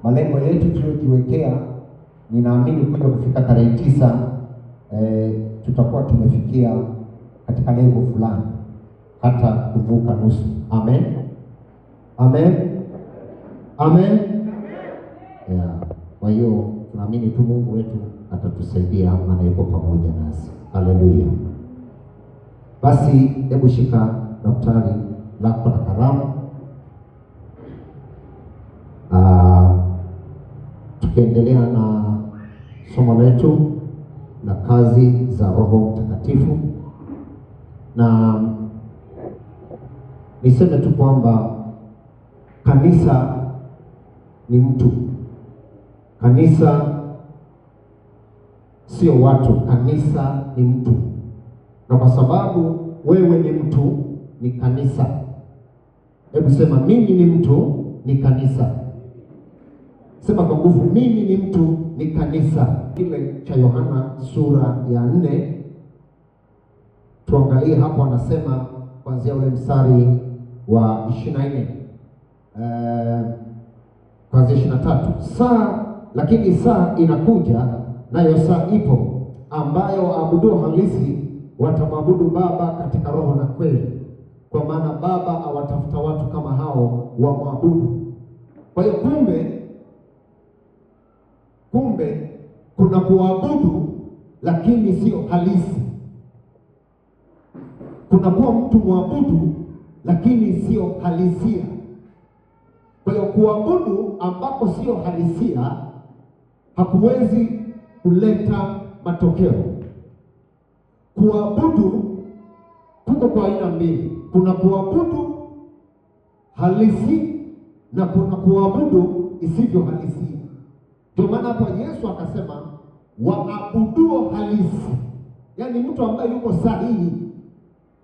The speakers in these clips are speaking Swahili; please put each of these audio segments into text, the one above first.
malengo yetu tuliyojiwekea, ninaamini kuja kufika tarehe 9 tutakuwa tumefikia katika lengo fulani, hata kuvuka nusu. Amen, amen, amen. Yeah. Kwa hiyo tunaamini tu Mungu wetu atatusaidia, maana yuko pamoja nasi. Haleluya. Basi hebu shika daftari lako na kalamu. Tukiendelea na somo letu la kazi za Roho Mtakatifu, na niseme tu kwamba kanisa ni mtu. Kanisa sio watu, kanisa ni mtu. Na kwa sababu wewe ni mtu, ni kanisa. Hebu sema, mimi ni mtu, ni kanisa. Sema kwa nguvu, mimi ni mtu, ni kanisa. Kile cha Yohana sura ya 4, tuangalie hapo. Anasema kuanzia ule mstari wa 24 kuanzia 23. Lakini saa inakuja, nayo saa ipo, ambayo abudu halisi watamwabudu Baba katika roho na kweli, kwa maana Baba awatafuta watu kama hao wamwabudu. Kwa hiyo kumbe kuna kuabudu lakini sio halisi. Kuna kuwa mtu mwabudu lakini sio halisia. Kwa hiyo kuabudu ambako sio halisia hakuwezi kuleta matokeo. Kuabudu kuko kwa aina mbili. Kuna kuabudu halisi na kuna kuabudu isivyo halisi. Ndio maana hapo Yesu akasema waabuduo halisi, yaani mtu ambaye yuko sahihi,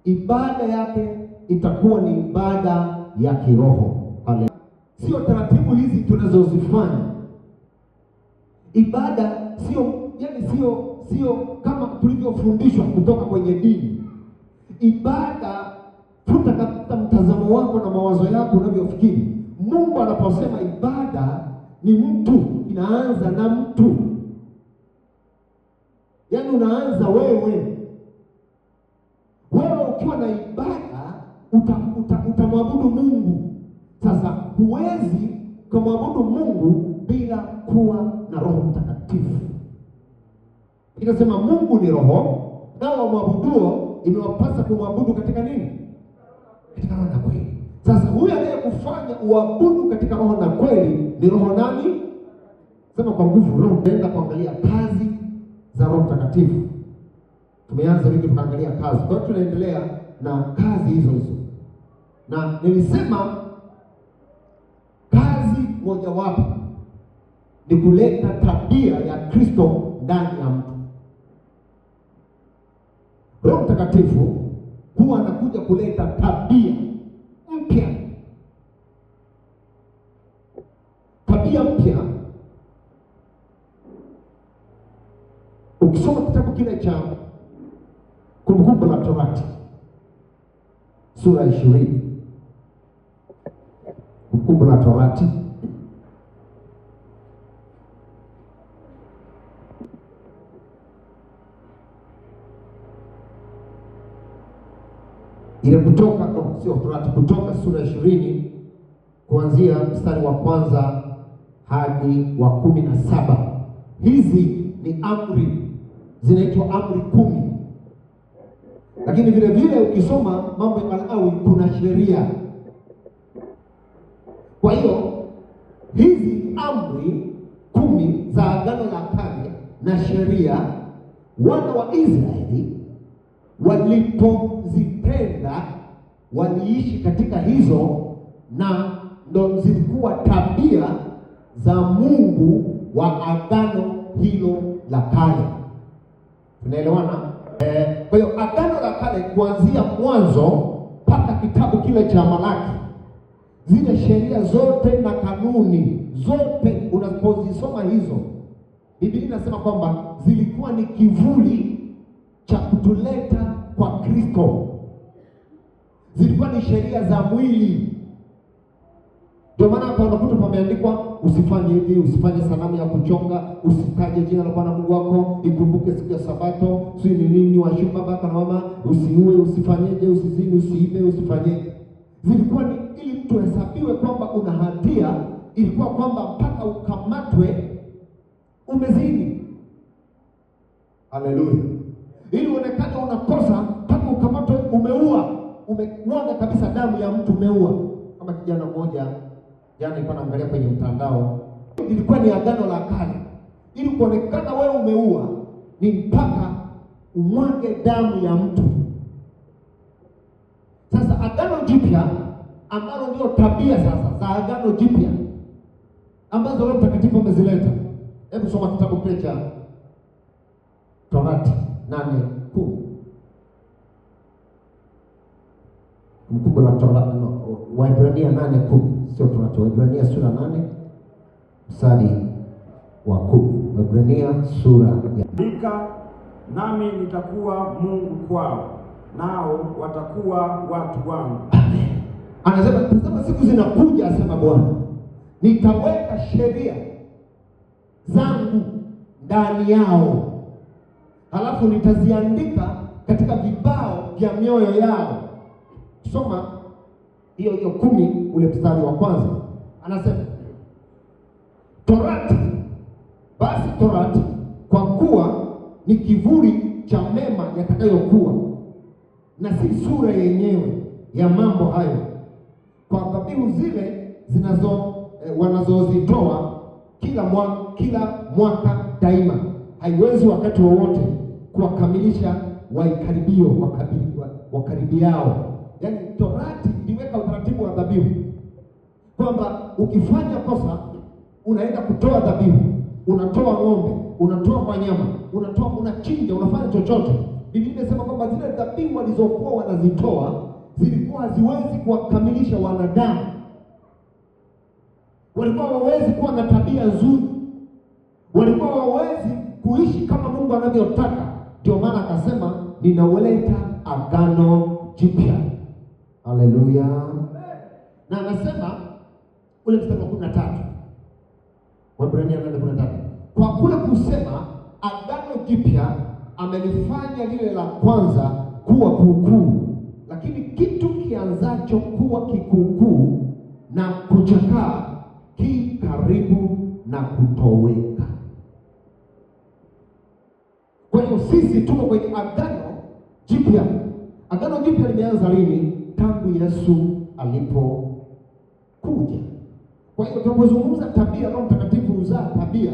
ibada yake itakuwa ni ibada ya kiroho. Sio taratibu hizi tunazozifanya. Ibada sio kama tulivyofundishwa kutoka kwenye dini. Ibada futa katika mtazamo wako na mawazo yako unavyofikiri. Mungu anaposema ibada ni mtu, inaanza na mtu. Yaani unaanza wewe ukiwa na ibada utamwabudu Mungu. Sasa huwezi kumwabudu Mungu bila kuwa na Roho Mtakatifu. Inasema Mungu ni roho, nao wamwabuduo imewapasa kumwabudu katika nini? Katika roho na kweli. Sasa huyu anayekufanya uabudu katika roho na kweli ni roho nani? Sema kwa nguvu, roho. Tunaenda kuangalia kazi za Roho Mtakatifu. Tumeanza wiki tukaangalia kazi. Kwa hiyo tunaendelea na kazi hizo. Na nilisema kazi mojawapo ni kuleta tabia ya Kristo ndani ya mtu. Roho Mtakatifu huwa anakuja kuleta tabia mpya. Tabia mpya. Ukisoma kitabu kile cha Kumbukumbu la Torati sura 20, Kumbukumbu la Torati ile Kutoka sura 20 kuanzia mstari wa kwanza hadi wa 17. Hizi ni amri, zinaitwa amri 10. Lakini vile vile ukisoma mambo ya Walawi kuna sheria. Kwa hiyo hizi amri 10 za Agano la Kale na sheria, wana wa Israeli walipozipenda waliishi katika hizo, na ndo zilikuwa tabia za Mungu wa Agano hilo la Kale. Tunaelewana? Kwa hiyo Agano la Kale kuanzia Mwanzo mpaka kitabu kile cha Malaki, zile sheria zote na kanuni zote unapozisoma hizo, Biblia inasema kwamba zilikuwa ni kivuli cha kutuleta kwa Kristo. Zilikuwa ni sheria za mwili. Ndio maana hapa unakuta pameandikwa usifanye hivi, usifanye sanamu ya kuchonga, usitaje jina la Bwana Mungu wako, ikumbuke siku ya Sabato, si ni nini, washuka baba na mama, usiue, usifanyeje, usizini, usiibe, usifanyeje. Zilikuwa ni ili mtu hesabiwe kwamba una hatia, ilikuwa kwamba mpaka ukamatwe umezini. Haleluya. Ili uonekane unakosa mpaka ukamatwe umeua, umemwaga kabisa damu ya mtu, umeua. Kama kijana mmoja jana nilikuwa naangalia kwenye mtandao, ilikuwa ni agano la kale. Ili kuonekana wewe umeua ni mpaka umwage damu ya mtu. Sasa agano jipya ambalo ndio tabia sasa za agano jipya ambazo Roho Mtakatifu amezileta. Hebu soma kitabu kile cha Torati 8:10. Mkubwa la Torati, Waebrania 8:10, sio Torati, Waebrania sura 8 mstari wa 10. Waebrania sura ya nami nitakuwa Mungu kwao, nao watakuwa watu wangu. Amen. Anasema tazama siku zinakuja, asema Bwana, nitaweka sheria zangu ndani yao, halafu nitaziandika katika vibao vya mioyo yao. Soma hiyo 10 ule mstari wa kwanza. Anasema Torati, basi Torati kwa kuwa ni kivuli cha mema yatakayokuwa, na si sura yenyewe ya mambo hayo, kwa dhabihu zile wanazozitoa kila mwaka daima, haiwezi wakati wowote kuwakamilisha wakaribiao. Yaani Torati iliweka utaratibu wa dhabihu kwamba ukifanya kosa unaenda kutoa dhabihu, unatoa ng'ombe, unatoa wanyama, unachinja, unafanya chochote. Biblia inasema kwamba zile dhabihu walizokuwa wanazitoa zilikuwa haziwezi kuwakamilisha wanadamu. Walikuwa hawawezi kuwa na tabia nzuri, walikuwa hawawezi kuishi kama Mungu anavyotaka. Ndio maana akasema ninauleta agano jipya. Haleluya. Na anasema ule mstari wa 13, Waebrania 8:13, kwa kule kusema agano jipya amelifanya lile la kwanza kuwa kuukuu, lakini kitu kianzacho kuwa kikuukuu na kuchakaa ki karibu na kutoweka. Kwa hiyo sisi tuko kwenye agano jipya. Agano jipya limeanza lini? Tangu Yesu alipokuja. Kwa hiyo tunapozungumza tabia, Roho Mtakatifu huzaa tabia,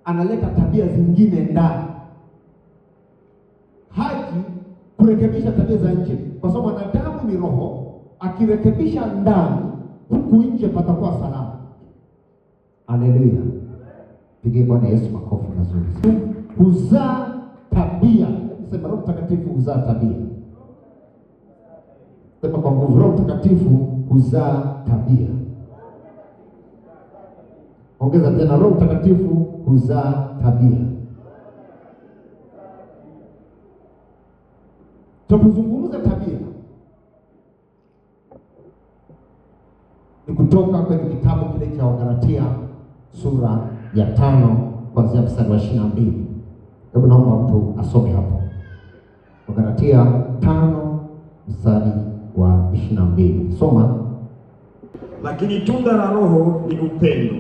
analeta tabia zingine ndani. Haji kurekebisha tabia za nje, kwa sababu wanadamu ni roho, akirekebisha ndani, huku nje patakuwa salama. Haleluya. Pigie Bwana Yesu makofi mazuri. Huzaa tabia. Sema Roho Mtakatifu huzaa tabia. Sema kwa nguvu, Roho Mtakatifu huzaa tabia. Ongeza tena, Roho Mtakatifu huzaa tabia. Tunapozungumza tabia ni kutoka kwenye kitabu kile cha Wagalatia sura ya 5 kuanzia mstari wa 22. Hebu naomba mtu asome hapo. Wagalatia 5 mstari wa 22. Soma. Lakini tunda la Roho ni upendo,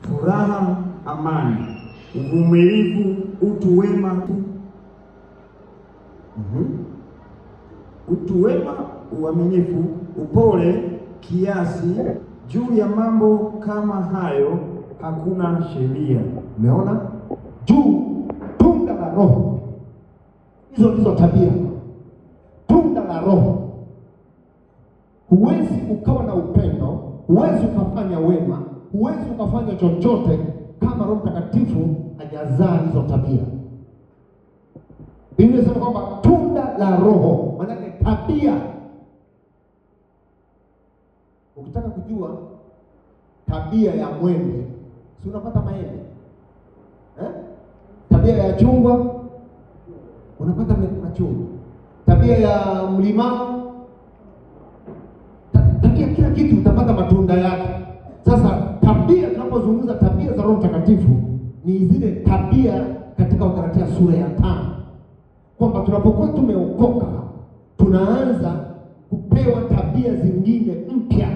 furaha, amani, uvumilivu, utu wema, uaminifu, upole, kiasi. Juu ya mambo kama hayo hakuna sheria. Umeona? Tunda la Roho. Hizo ndizo tabia. Tunda la Roho. Huwezi ukawa na upendo, huwezi ukafanya wema, huwezi ukafanya chochote kama Roho Mtakatifu hajazaa hizo tabia. Biblia inasema kwamba tunda la Roho, maana ni tabia. Ukitaka kujua tabia ya mwembe, si unapata maembe? Tabia ya chungwa unapata machungwa. Tabia ya mlimao, tabia kila kila kitu utapata matunda yake. Sasa tabia, tunapozungumza tabia za Roho Mtakatifu ni zile tabia katika Wagalatia sura ya 5, kwamba tunapokuwa tumeokoka tunaanza kupewa tabia zingine mpya,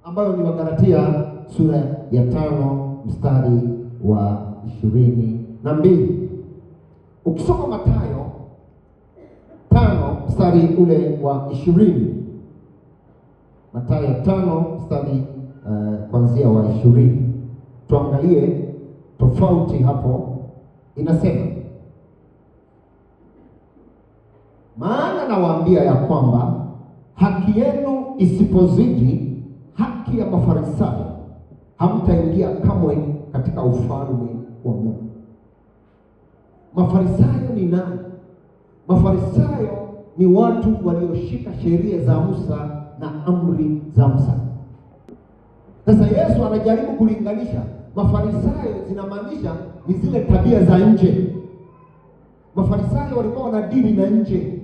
ambayo ni Wagalatia sura ya 5 mstari wa 22. Ukisoma Mathayo 5 mstari ule wa 20, Mathayo 5 mstari kuanzia wa 20, tuangalie tofauti hapo. Inasema, maana nawaambia ya kwamba haki yenu isipozidi haki ya Mafarisayo, hamtaingia kamwe katika ufalme wa Mungu. Mafarisayo ni nani? Mafarisayo ni watu walioshika sheria za Musa na amri za Musa. Sasa Yesu anajaribu kulinganisha. Mafarisayo zinamaanisha ni zile tabia za nje. Mafarisayo walikuwa wanadili na nje,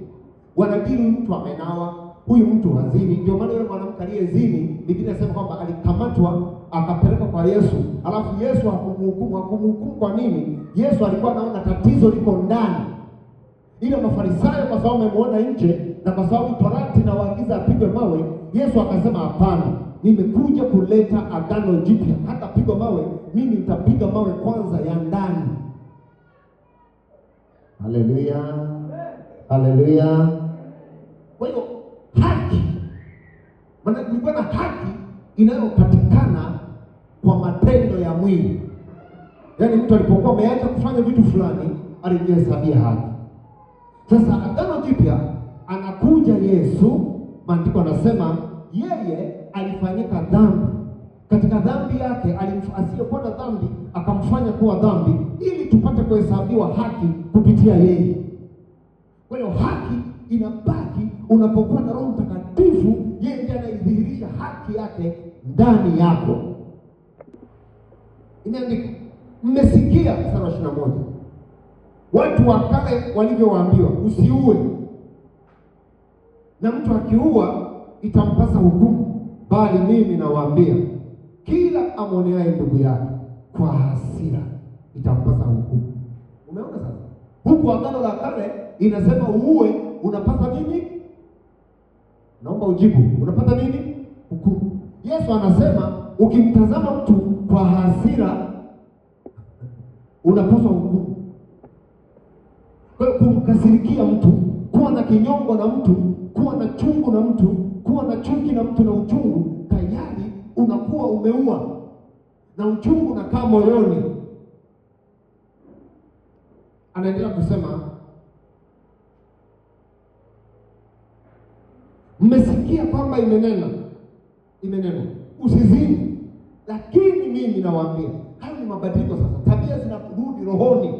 wanadili mtu amenawa, huyu mtu hazini. Ndio maana yule mwanamke aliyezini, Biblia inasema kwamba alikamatwa akapelekwa kwa Yesu, alafu Yesu hakumhukumu. Kwa nini? Yesu alikuwa anaona tatizo liko ndani. Ile Mafarisayo kwa sababu amemuona nje na kwa sababu Torati na waagiza apigwe mawe, Yesu akasema hapana, nimekuja kuleta agano jipya. Hata pigwa mawe, mimi nitapiga mawe kwanza ya ndani. Haleluya, haleluya. Kwa hiyo haki, maana kulikuwa na haki inayopatikana kwa matendo ya mwili. Yaani mtu alipokuwa ameacha kufanya vitu fulani alijihesabia haki. Sasa agano jipya anakuja Yesu, maandiko anasema yeye alifanyika dhambi. Katika dhambi yake asiyekuwa na dhambi akamfanya kuwa dhambi ili tupate kuhesabiwa haki kupitia yeye. Kwa hiyo haki inabaki unapokuwa na Roho Mtakatifu. Yeye ndiye anaidhihirisha haki yake ndani yako. Imeandikwa, mmesikia mstari wa 21, watu wa kale walivyowaambiwa usiue, na mtu akiua itampasa hukumu, bali mimi nawaambia kila amwoneaye ndugu yake kwa hasira itampasa hukumu. Umeona sasa? Huku agano la kale inasema uue, unapata nini? Naomba ujibu, unapata nini? Hukumu. Yesu anasema ukimtazama mtu kwa hasira unapaswa hukumu. Kwa hiyo kumkasirikia mtu, kuwa na kinyongo na mtu, kuwa na chungu na mtu, kuwa na chuki na mtu na uchungu, tayari unakuwa umeua, na uchungu unakaa moyoni. Anaendelea kusema, mmesikia kwamba imenenwa usizini, lakini mimi nawaambia. Hayo ni mabadiliko sasa. Tabia zinarudi rohoni,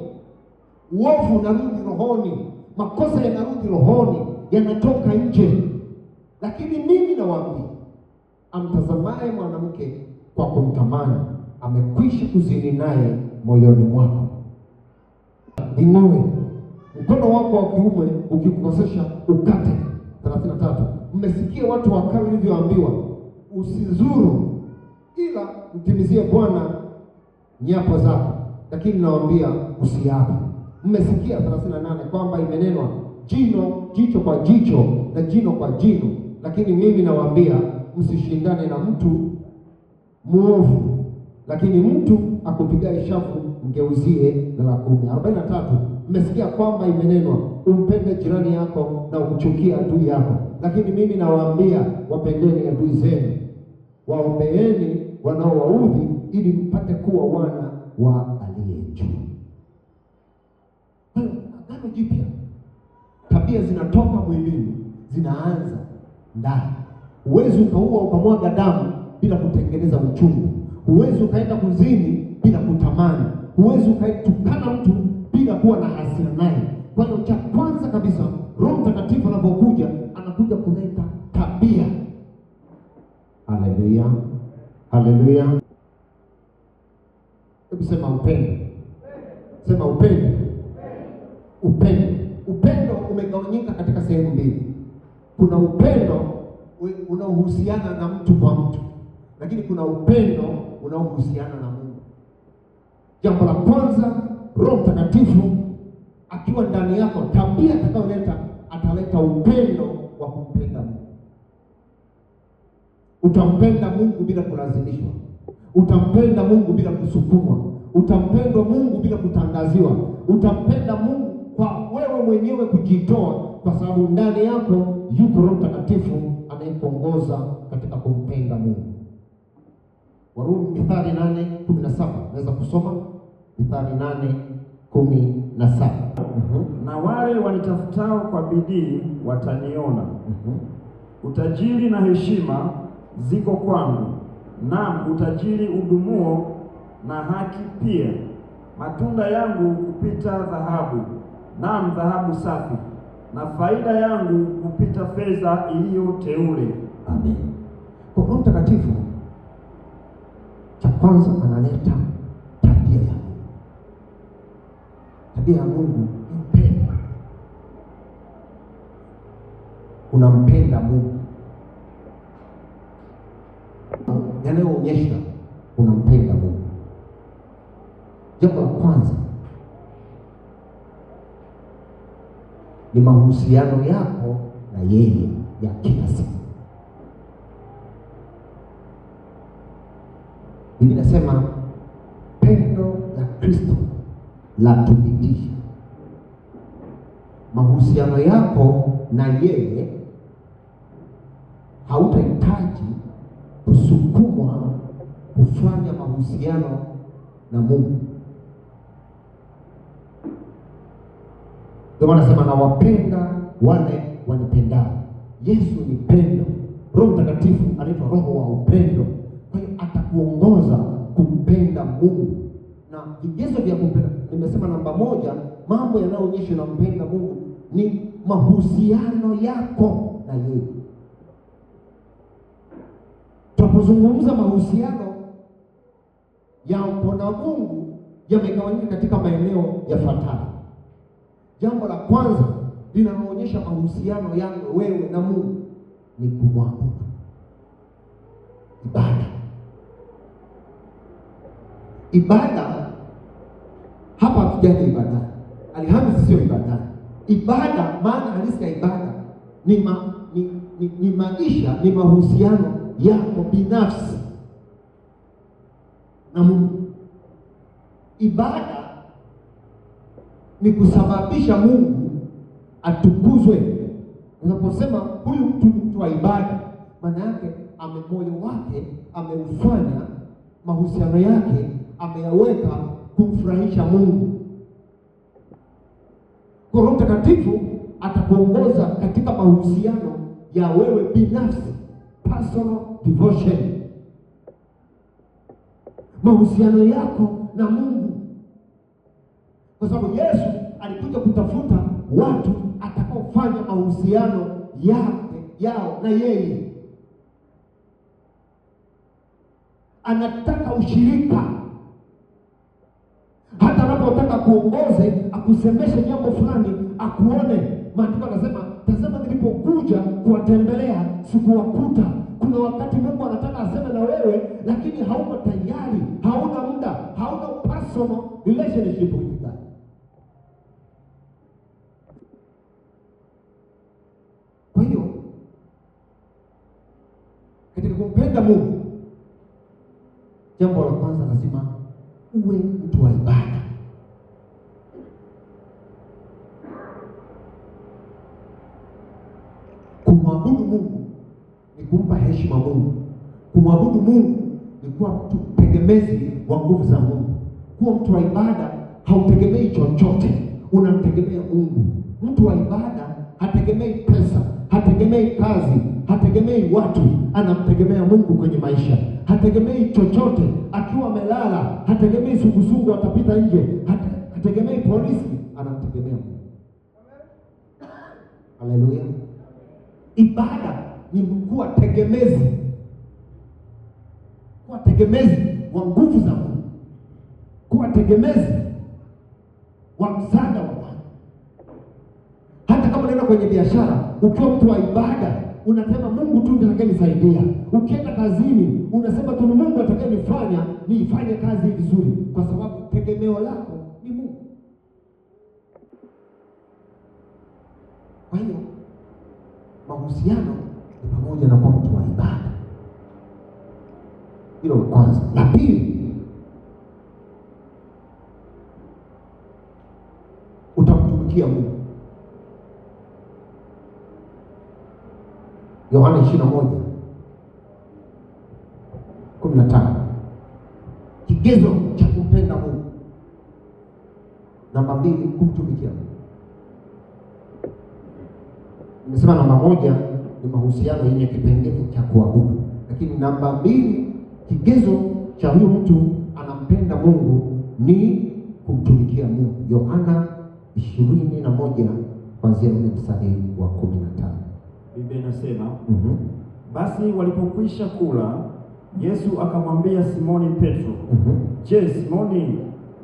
uovu unarudi rohoni, makosa yanarudi rohoni, yanatoka nje. Lakini mimi nawaambia, amtazamaye mwanamke kwa kumtamani amekwisha kuzini naye moyoni mwako. Ing'oe mkono wako wa kiume ukikukosesha ukate. 33, mmesikia watu wa kale walivyoambiwa usizuru, ila mtimizie Bwana nyapo zako, lakini nawaambia usiape. Mmesikia 38 kwamba imenenwa jicho kwa jicho na jino kwa jino, lakini mimi nawaambia msishindane na mtu muovu, lakini mtu akupigaye shavu mgeuzie na la 10. 43, mmesikia kwamba imenenwa umpende jirani yako na umchukie adui yako, lakini mimi nawaambia wapendeni adui zenu, waombeeni wanaowaudhi, ili mpate kuwa wana wa aliye juu. Agano jipya, tabia zinatoka mwilini, zinaanza ndani. Huwezi ukaua ukamwaga damu bila kutengeneza uchungu. Huwezi ukaenda kuzini bila kutamani. Huwezi ukaitukana mtu bila kuwa na hasira naye. Kwa hiyo cha kwanza kabisa, Roho Mtakatifu anapokuja anakuja kuleta tabia. Haleluya, haleluya. Hebu sema upendo. Sema upendo. Upendo umegawanyika katika sehemu mbili. kuna upendo unaohusiana na mtu kwa mtu, lakini kuna upendo unaohusiana na Mungu. Jambo la kwanza, Roho Mtakatifu akiwa ndani yako, tabia ataleta upendo wa kumpenda Mungu. Utampenda Mungu bila kulazimishwa. Utampenda Mungu bila kusukumwa. Utampenda Mungu bila kutangaziwa. Utampenda Mungu kwa wewe mwenyewe kujitoa, kwa sababu ndani yako yuko Roho Mtakatifu anayekuongoza katika kumpenda Mungu. Warumi Mithali 8:17. Naweza kusoma Mithali 8:17. Na wale wanitafutao kwa bidii wataniona. Utajiri na heshima ziko kwangu, naam, utajiri udumuo na haki pia. Matunda yangu kupita dhahabu, naam, dhahabu safi, na faida yangu kupita fedha iliyo teule. Amen. Kwa Roho Mtakatifu, cha kwanza analeta tabia ya Mungu. Tabia ya Mungu ni upendo. Unampenda Mungu, yanayoonyesha unampenda Mungu. Jambo la kwanza ni mahusiano yako na yeye ya kila siku. Biblia inasema pendo la Kristo lathibitisha. Mahusiano yako na yeye, hautahitaji kusukumwa kufanya mahusiano na Mungu. Ndio maana nasema nawapenda wale wanipendao. Yesu ni pendo. Roho Mtakatifu anaitwa roho wa upendo. Kwa hiyo atakuongoza kumpenda Mungu. Na vigezo vya kumpenda, nimesema namba moja, mambo yanayoonyesha unampenda Mungu ni mahusiano yako na yeye. Tunapozungumza mahusiano yako na Mungu, yamegawanyika katika maeneo yafuatayo. Jambo la kwanza linaloonyesha mahusiano yako wewe na Mungu ni kumwabudu. Ibada hapa hatujaje ibada. Alhamisi sio ibada. Ibada, maana halisi ya ibada ni maisha, ni mahusiano yako binafsi na Mungu. Ibada ni kusababisha Mungu atukuzwe. Unaposema huyu mtu ni mtu wa ibada, maana yake moyo wake ameufanya, mahusiano yake ameyaweka kumfurahisha Mungu. Kwa Roho Mtakatifu atakuongoza katika mahusiano ya wewe binafsi, personal devotion, mahusiano yako na Mungu. Kwa sababu Yesu alikuja kutafuta watu atakaofanya mahusiano yao na yeye. Anataka ushirika. Hata anapotaka kuongoze, akusemeshe jambo fulani, akuone. Maandiko yanasema, tazama nilipokuja kuwatembelea sikuwakuta. Kuna wakati Mungu anataka aseme na wewe, lakini hauko tayari, hauna muda, hauna personal relationship with God. Kwa hiyo katika kumpenda Mungu, jambo la kwanza lazima uwe mtu wa ibada. Kumwabudu Mungu ni kumpa heshima Mungu. Kumwabudu Mungu ni kuwa mtu tegemezi wa nguvu za Mungu. Kuwa mtu wa ibada hautegemei chochote, unamtegemea Mungu. Mtu wa ibada hategemei pesa, hategemei kazi, hategemei watu, anamtegemea Mungu kwenye maisha. Hategemei chochote, akiwa amelala hategemei sungusungu atapita nje, hategemei polisi, anamtegemea Mungu. Haleluya. Ibada ni kuwa tegemezi, kuwa tegemezi wa nguvu za Mungu, kuwa tegemezi wa msaada wa Bwana. Hata kama unaenda kwenye biashara, ukiwa mtu wa ibada, unasema Mungu tu ndiye atakayenisaidia. Ukienda kazini, unasema tu Mungu atakayenifanya niifanye kazi vizuri, kwa sababu tegemeo lako ni Mungu. Kwa hiyo mahusiano ni pamoja na kwa mtu wa ibada. Hilo la kwanza. La pili, utamtumikia Mungu. Yohana 21:15. Kigezo cha kumpenda Mungu. Namba 2, kumtumikia Mungu. Nimesema namba 1 ni mahusiano yenye kipengele cha kuabudu, lakini namba 2, kigezo cha huyu mtu anampenda Mungu ni kumtumikia Mungu. Yohana 21 kuanzia mstari wa 15. Biblia inasema, basi walipokwisha kula, Yesu akamwambia Simoni Petro, je, Simoni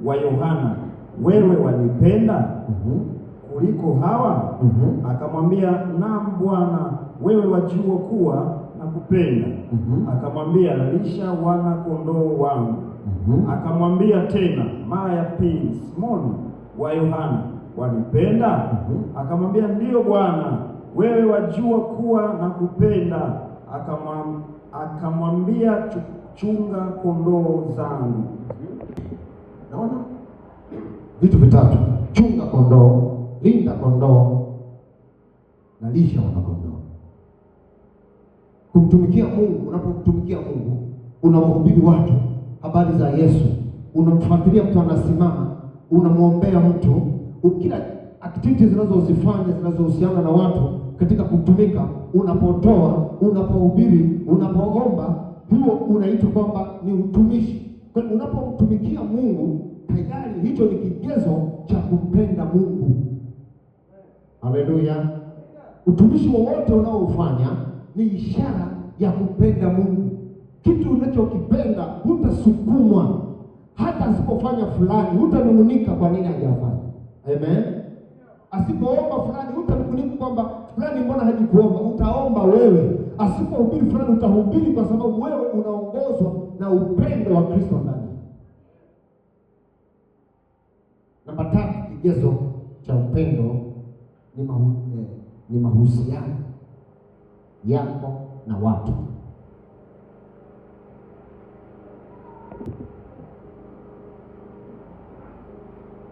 wa Yohana, wewe wanipenda kuliko hawa? Akamwambia, naam Bwana, wewe wajua kuwa nakupenda. Akamwambia, lisha wana kondoo wangu. Akamwambia tena mara ya pili, Simoni wa Yohana, wanipenda? Akamwambia, ndiyo Bwana, wewe wajua kuwa nakupenda. Akamwambia, chunga kondoo zangu. Naona vitu vitatu: chunga kondoo, linda kondoo na lisha wana kondoo. Kumtumikia Mungu, unapomtumikia Mungu, unamhubiri watu habari za Yesu, unamfuatilia mtu anasimama, unamwombea mtu, kila activities zinazozifanya zinazohusiana na watu katika kutumika, unapotoa, unapohubiri, unapoomba, huo unaitwa kwamba ni utumishi. Kwa hiyo unapomtumikia Mungu, tayari hicho ni kigezo cha kumpenda Mungu. Haleluya. Utumishi wowote unaofanya ni ishara ya kumpenda Mungu. Kitu unachokipenda hutasukumwa, hata asipofanya fulani hutanung'unika kwa nini hajafanya. Amen. Asipoomba fulani hutanung'unika kwamba fulani mbona hajikuomba. Utaomba wewe. Asipohubiri fulani utahubiri, kwa sababu wewe unaongozwa na upendo wa Kristo ndani. Namba 3, kigezo cha upendo ni mahusiano yako na watu.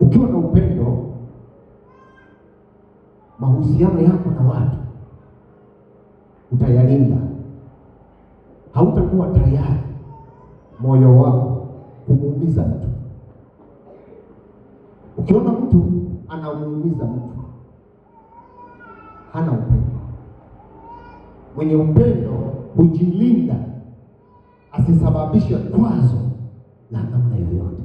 Ukiwa na upendo, mahusiano yako na watu utayalinda. Hautakuwa tayari moyo wako kumuumiza mtu. Ukiona mtu anamuumiza mtu, hana upendo. Mwenye upendo hujilinda asisababishe kwazo la namna yoyote.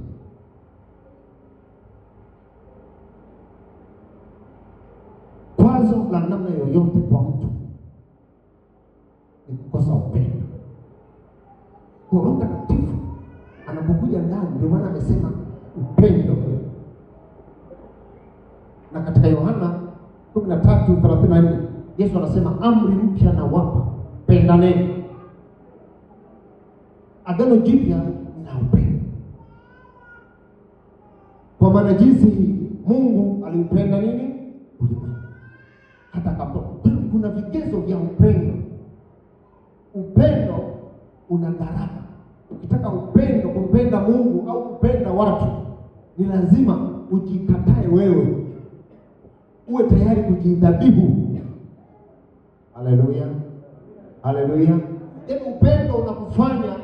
Kwazo la namna yoyote kwa mtu ni kukosa upendo. Kwa Roho Mtakatifu anapokuja ndani, ndio maana amesema upendo. Na katika Yohana 13:34 Yesu anasema, amri mpya nawapa, pendaneni. Agano jipya na upendo. Kwa maana jinsi Mungu aliupenda nini? Ulimwengu hata akatoa. Kuna vigezo vya upendo. Upendo una gharama. Ukitaka upendo, kumpenda Mungu au kupenda watu, ni lazima ujikatae wewe, uwe tayari kujidhabihu. Haleluya, haleluya. Upendo unakufanya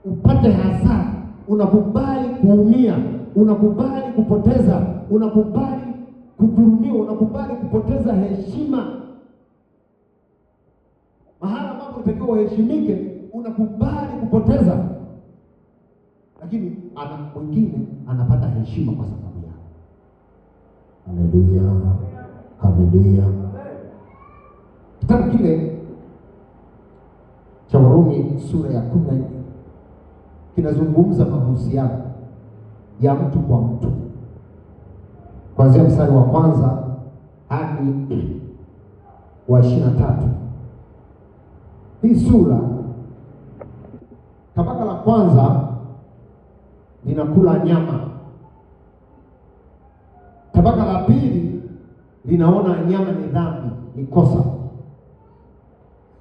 upate hasara, unakubali kuumia, unakubali kupoteza, unakubali kudhulumiwa, unakubali kupoteza heshima. Mahala ambapo unatakiwa uheshimike, unakubali kupoteza. Lakini mwingine anapata heshima kwa sababu yako. Haleluya, haleluya. Kitabu kile cha Warumi sura ya 14 kinazungumza mahusiano ya mtu kwa mtu, kuanzia mstari wa 1 hadi wa 23. Hii sura, tabaka la kwanza linakula nyama, tabaka la pili linaona nyama ni dhambi, ni kosa.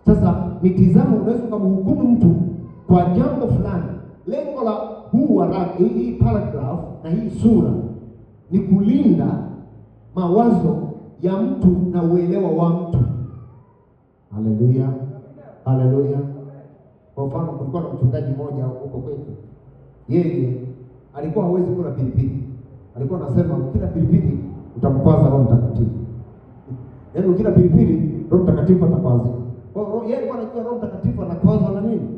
Sasa mitizamo, unaweza kumhukumu mtu kwa jambo fulani. Lengo la hii paragraph na hii sura ni kulinda mawazo ya mtu na uelewa wa mtu. Haleluya, haleluya. Kwa mfano, kulikuwa na mchungaji mmoja huko kwetu, yeye alikuwa hawezi kula pilipili. Alikuwa anasema ukila pilipili utamkwaza Roho Mtakatifu. Yaani ukila pilipili Roho Mtakatifu atakwaza. Kwa hiyo yeye alikuwa anajua Roho Mtakatifu anakwazwa na nini?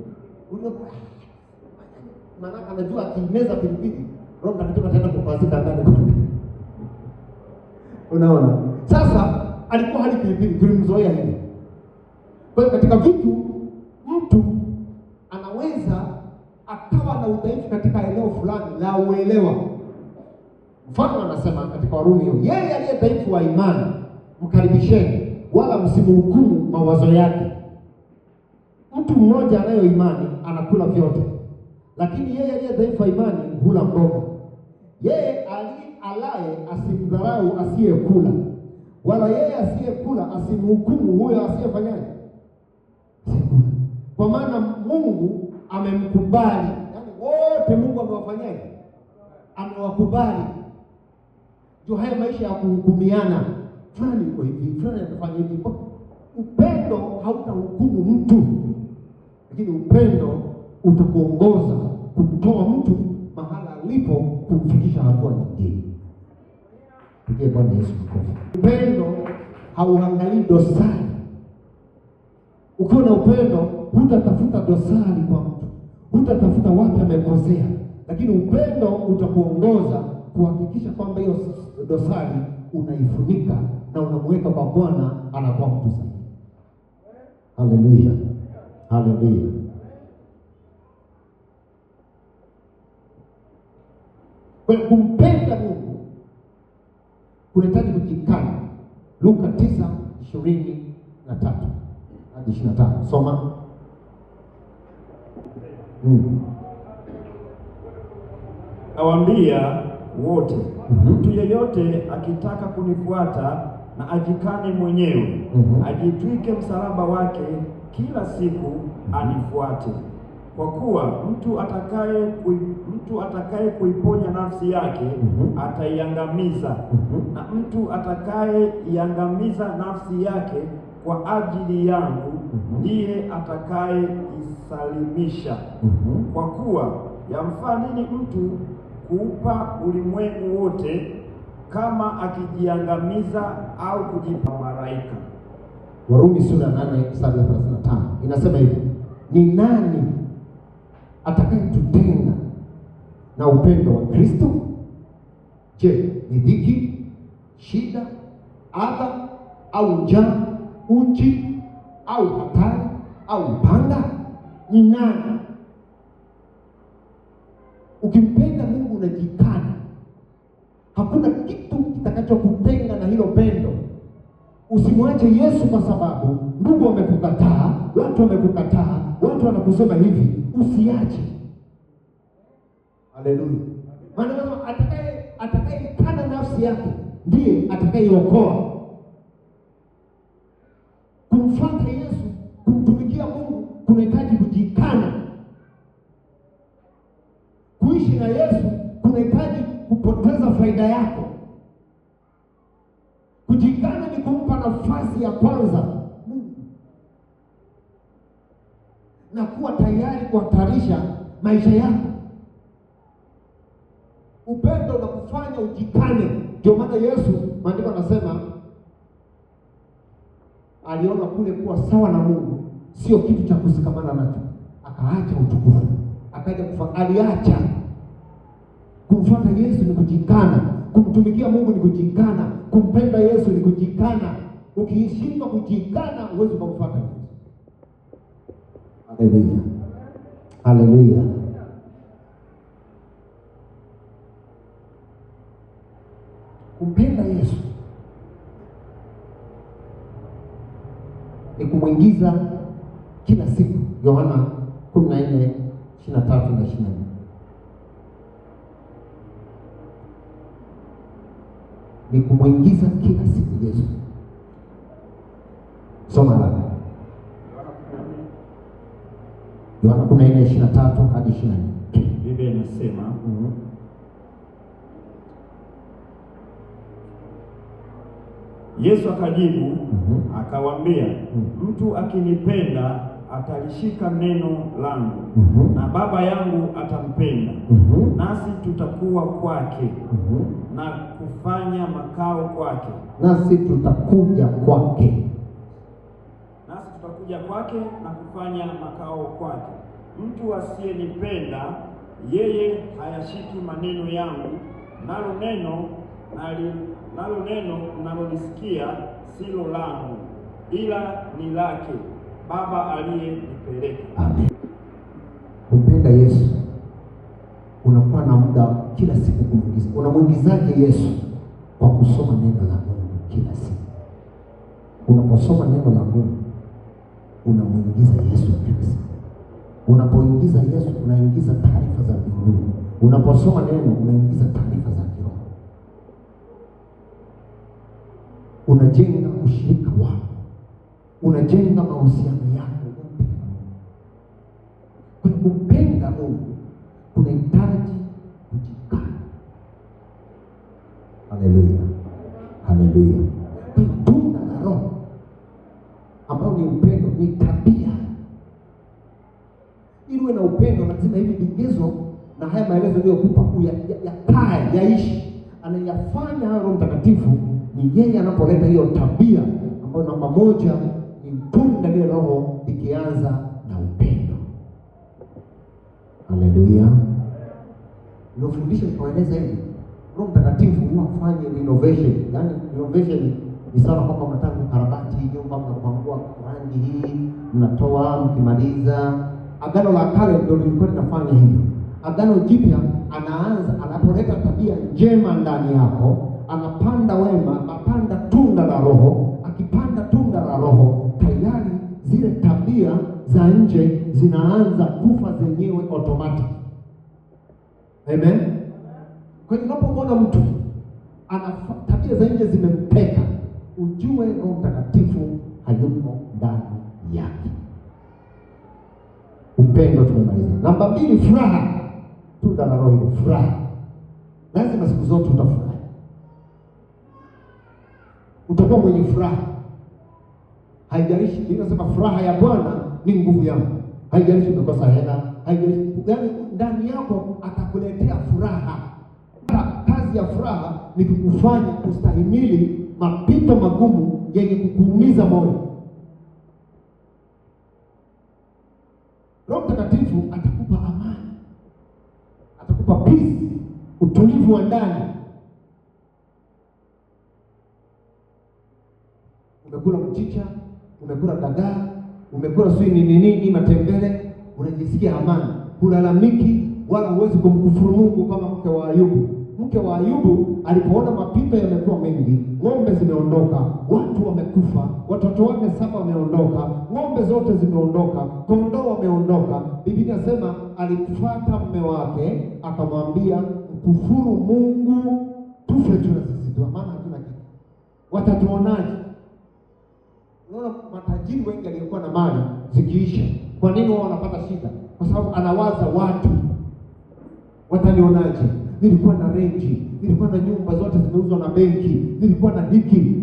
Maana anajua akimeza pilipili Roho Mtakatifu ataenda kukwazika ndani kwake. Unaona? Sasa alikuwa hali pilipili, tulimzoea hivi. Kwa hiyo katika vitu mtu anaweza akawa na udhaifu katika eneo fulani la uelewa. Mfano anasema katika Warumi hiyo, yeye aliye dhaifu wa imani mkaribisheni, wala msimhukumu mawazo yake. Mtu mmoja anayo imani anakula vyote, lakini yeye aliye dhaifu wa imani hula mboga. Yeye alaye asimdharau asiyekula, wala yeye asiyekula asimhukumu huyo asiyefanyaje, asikula. Kwa maana Mungu amemkubali, yaani wote Mungu amewafanyaje, amewakubali. Ndio haya maisha ya kuhukumiana, fulani iko hivi, fulani atafanya hivi. Upendo hautahukumu mtu, lakini upendo utakuongoza kumtoa mtu mahala alipo kumfikisha hatua nyingine. Pigie Bwana Yesu makofi. Upendo hauangalii dosari. Ukiwa na upendo hutatafuta dosari kwa mtu, hutatafuta wapi amekosea, lakini upendo utakuongoza kuhakikisha kwamba hiyo dosari unaifunika na unamweka kwa Bwana, anakuwa mtu sahihi. Haleluya, haleluya. Kwa kumpenda Mungu kunahitaji kujikana. Luka 9:23 hadi 25. Soma. Nawaambia wote, mtu yeyote akitaka kunifuata na ajikane mwenyewe, ajitwike msalaba wake kila siku anifuate. Kwa kuwa mtu atakaye kuiponya nafsi yake ataiangamiza, na mtu atakayeiangamiza nafsi yake kwa ajili yangu ndiye atakayeisalimisha. Kwa kuwa yamfaa nini mtu kuupa ulimwengu wote kama akijiangamiza au kujipa malaika? Warumi sura 8:35 inasema hivi, ni nani atakayetutenga na upendo wa Kristo? Je, ni dhiki, shida, adha, au njaa, uchi, au hatari, au upanga? Ni nani? Ukimpenda Mungu unajikana. Hakuna kitu kitakachokutenga na hilo pendo. Usimwache Yesu kwa sababu ndugu wamekukataa, watu wamekukataa, watu wanakusema hivi, usiache. Haleluya. Maana atakayekana nafsi yake ndiye atakayeokoa. Kumfuata Yesu, kumtumikia Mungu kunahitaji kujikana. Kuishi na Yesu kunahitaji kupoteza faida yako. Kujikana ni kumpa nafasi ya kwanza Mungu na kuwa tayari kuhatarisha maisha yako. Upendo unakufanya ujikane. Ndio maana Yesu, maandiko anasema, aliona kule kuwa sawa na Mungu sio kitu cha kusikamana nacho, akaacha utukufu, akaja aliacha. Kumfuata Yesu ni kujikana, kumtumikia Mungu ni kujikana, kumpenda Yesu ni kujikana. Ukishindwa kujikana huwezi kumfuata Yesu. Haleluya, haleluya. Kumpenda Yesu kumwingiza kila siku. Yohana 14:23 na 24. Ni kumwingiza kila siku Yesu. Soma haraka. Yohana 14:23 hadi 24. Biblia inasema Yesu akajibu akawaambia, mtu akinipenda atalishika neno langu, na Baba yangu atampenda, nasi tutakuwa kwake na kufanya makao kwake. Nasi tutakuja kwake. Nasi tutakuja kwake na kufanya makao kwake. Mtu asiyenipenda yeye hayashiki maneno yangu, nalo neno mnalolisikia silo langu, ila ni lake Baba aliyenipeleka. Amen. Kumpenda Yesu, unakuwa na muda kila siku kumwingiza. Unamwingizaje Yesu? Kwa kusoma neno la Mungu kila siku. Unaposoma neno la Mungu, unamwingiza Yesu kila siku. Unapoingiza Yesu, unaingiza taarifa za mbinguni. Unaposoma neno, unaingiza taarifa za kiroho. Unajenga ushirika wako, unajenga mahusiano yako. Kwa kumpenda Mungu unahitaji kujikana. Haleluya, haleluya. Tunda la Roho ambao ni upendo, ni tabia. Ili uwe na upendo, lazima hivi vigezo na haya maelezo niliyokupa yakae, yaishi. Anayafanya hayo Roho Mtakatifu ni yeye anapoleta hiyo tabia ambayo namba moja ni tunda la Roho, ikianza na upendo. Haleluya. Nilofundisha nikaeleza hivi, Roho Mtakatifu huwa afanye renovation. Yaani renovation ni sawa kwamba mnataka kukarabati nyumba, mnakwangua rangi hii, mnatoa, mkimaliza. Agano la Kale ndio lilikuwa linafanya hivyo. Agano Jipya anapoleta tabia njema ndani yako, anapanda wema, anapanda tunda la Roho. Akipanda tunda la Roho, tayari zile tabia za nje zinaanza kufa zenyewe automatic. Amen. Kwa hiyo unapomwona mtu ana tabia za nje zimempeka, ujue Roho Mtakatifu hayupo ndani yake. Upendo tumemaliza. Namba 2, furaha. Tunda la Roho ni furaha. Lazima siku zote utafurahi. Utakuwa mwenye furaha. Haijalishi, ninasema furaha ya Bwana ni nguvu yangu. Haijalishi umekosa hela, haijalishi, yaani ndani yako atakuletea furaha. Kazi ya furaha ni kukufanya kustahimili mapito magumu yenye kukuumiza moyo. Roho Mtakatifu atakupa amani, atakupa peace, utulivu wa ndani. Umekula mchicha, umekula dagaa, umekula sui nini matembele, unajisikia amani, hulalamiki wala huwezi kumkufuru Mungu kama mke wa Ayubu. Mke wa Ayubu alipoona mapito yamekuwa mengi, ng'ombe zimeondoka, watu wamekufa, watoto wake 7 wameondoka, ng'ombe zote zimeondoka, kondoo wameondoka. Biblia inasema alifuata mume wake akamwambia, mkufuru Mungu tufe tu na sisi, maana hatuna kitu. Watatuonaje? Unaona matajiri wengi waliokuwa na mali zikiisha, kwa nini wao wanapata shida? Kwa sababu anawaza watu watanionaje? Nilikuwa na renji, nilikuwa na nyumba zote zimeuzwa na benki, nilikuwa na hiki,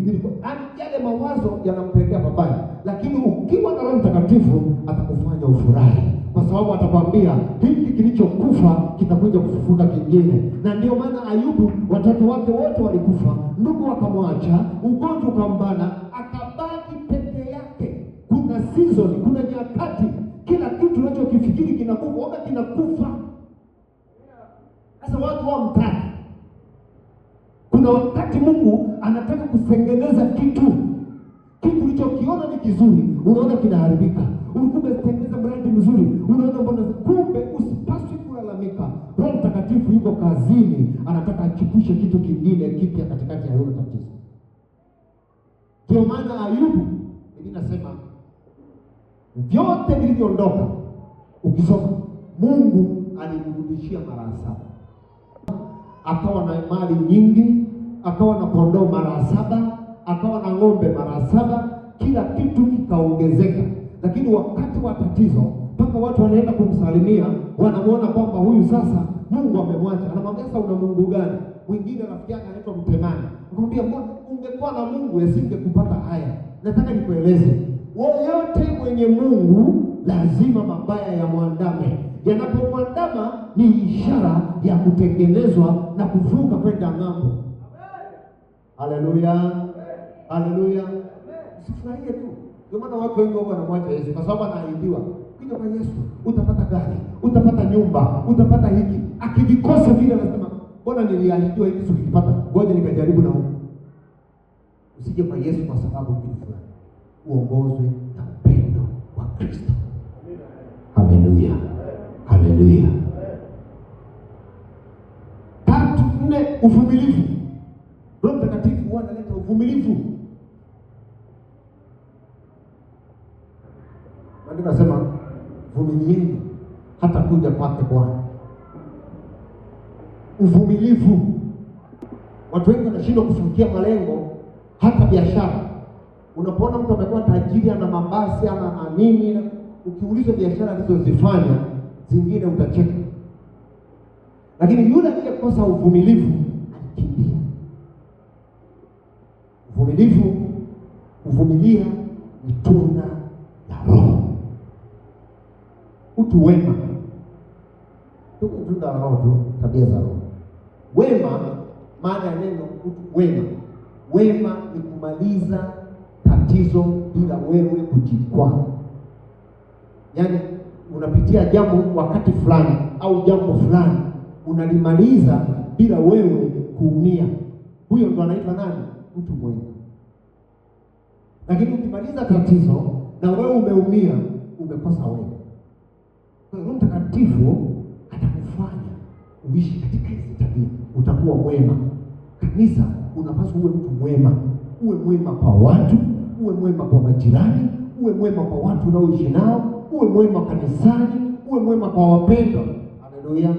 yale mawazo yanampelekea mabaya. Lakini ukiwa na Roho Mtakatifu atakufanya ufurahi, kwa sababu atakwambia hiki kilichokufa kitakuja kufufuka kingine. Na ndio maana Ayubu, watoto wake wote walikufa, ndugu wakamwacha, ugonjwa ukambana, akabaki peke yake. Kuna season, kuna nyakati kila kitu unachokifikiri kinakufa, kinakufa. Sasa watu wamtaki. Kuna wakati Mungu anataka kutengeneza kitu ulichokiona ni kizuri, unaona kinaharibika. Ulikuwa umetengeneza mradi mzuri, unaona mbona kumbe. Usipaswi kulalamika. Roho Mtakatifu yuko kazini, anataka achukue kitu kingine kipya katikati ya hilo tatizo. Ndio maana Ayubu, Biblia inasema vyote vilivyoondoka. Ukisoma, Mungu alimrudishia mara 7. Akawa na mali nyingi, akawa na kondoo mara 7, akawa na ng'ombe mara 7, kila kitu kikaongezeka. Lakini wakati wa tatizo, mpaka watu wanaenda kumsalimia, wanamuona kwamba huyu sasa Mungu amemwacha. Anamwambia, sasa una Mungu gani? Mwingine rafiki yake anaitwa Mtemani, akamwambia, mbona ungekuwa na Mungu yasingekupata haya. Nataka nikueleze, wote mwenye Mungu lazima mabaya yamwandame. Yanapomwandama ni ishara ya kutengenezwa na kuvuka kwenda ng'ambo. Haleluya, haleluya. Usifurahie tu. Ndio maana watu wengi wao wanamwacha Yesu, kwa sababu anaahidiwa, kija kwa Yesu utapata gari, utapata nyumba, utapata hiki. Akivikosa vile anasema, mbona niliahidiwa hiki sikipata, ngoja nikajaribu na huko. Usije kwa Yesu kwa sababu kitu fulani. Uongozwe na upendo wa Kristo. Haleluya, haleluya. 3, 4, uvumilivu. Roho Mtakatifu analeta uvumilivu. Maandiko yanasema, vumilieni hata kuja kwake Bwana. Uvumilivu. Watu wengi wanashindwa kufikia malengo, hata biashara. Unapoona mtu amekuwa tajiri, ana mabasi, ana nini, ukiuliza biashara alizozifanya zingine utacheka. Lakini yule aliyekosa uvumilivu alikimbia. Uvumilivu, kuvumilia ni tunda la Roho. Utu wema, tunda la Roho tu, tabia za Roho. Wema, maana ya neno utu wema, wema ni kumaliza tatizo bila wewe kujikwaa. Yaani unapitia jambo wakati fulani au jambo fulani, unalimaliza bila wewe kuumia. Huyo ndo anaitwa nani? Mtu mwema. Lakini ukimaliza tatizo na wewe umeumia, umekosa wewe. Kwa hiyo Roho Mtakatifu atakufanya uishi katika hizo tabia, utakuwa mwema. Kanisa, unapaswa uwe mtu mwema. Uwe mwema kwa watu, uwe mwema kwa majirani, uwe mwema kwa watu unaoishi nao, uwe mwema kanisani, uwe mwema kwa wapendwa. Haleluya.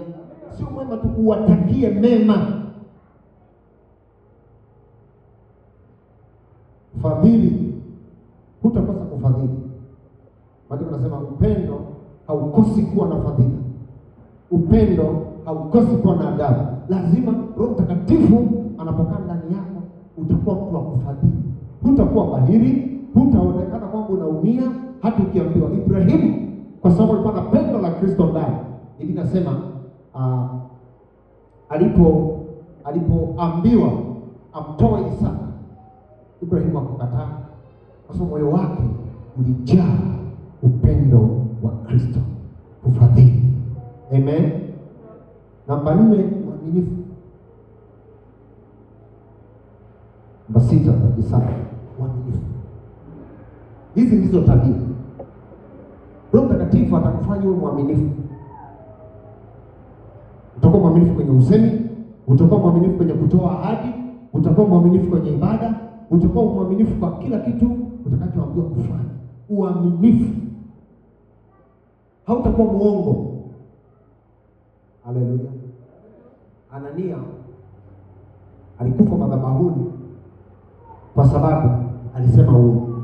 Sio mwema tu uwatakie mema. Fadhili, hutakosa kufadhili. Maandiko yanasema upendo haukosi kuwa na fadhili. Upendo haukosi kuwa na adabu. Lazima Roho Mtakatifu anapokaa ndani yako, utakuwa mtu wa kufadhili. Hutakuwa bahiri, hutaonekana kwamba unaumia. Hata ukiambiwa Ibrahimu, kwa sababu alikuwa na pendo la Kristo ndani. Hivi nasema alipoambiwa amtoe Isaka, Ibrahimu akakataa, kwa sababu moyo wake ulijaa upendo wa Kristo, ufadhili. Amen. Namba 4, uaminifu. Namba 6 kabisa, uaminifu. Hizi ndizo tabia. Roho Mtakatifu atakufanya uwe mwaminifu. Utakuwa mwaminifu kwenye usemi, utakuwa mwaminifu kwenye kutoa ahadi, utakuwa mwaminifu kwenye ibada, utakuwa mwaminifu kwa kila kitu utakachoambiwa kufanya. Uaminifu. Hautakuwa muongo. Haleluya. Anania alikufa madhabahuni kwa sababu alisema uongo.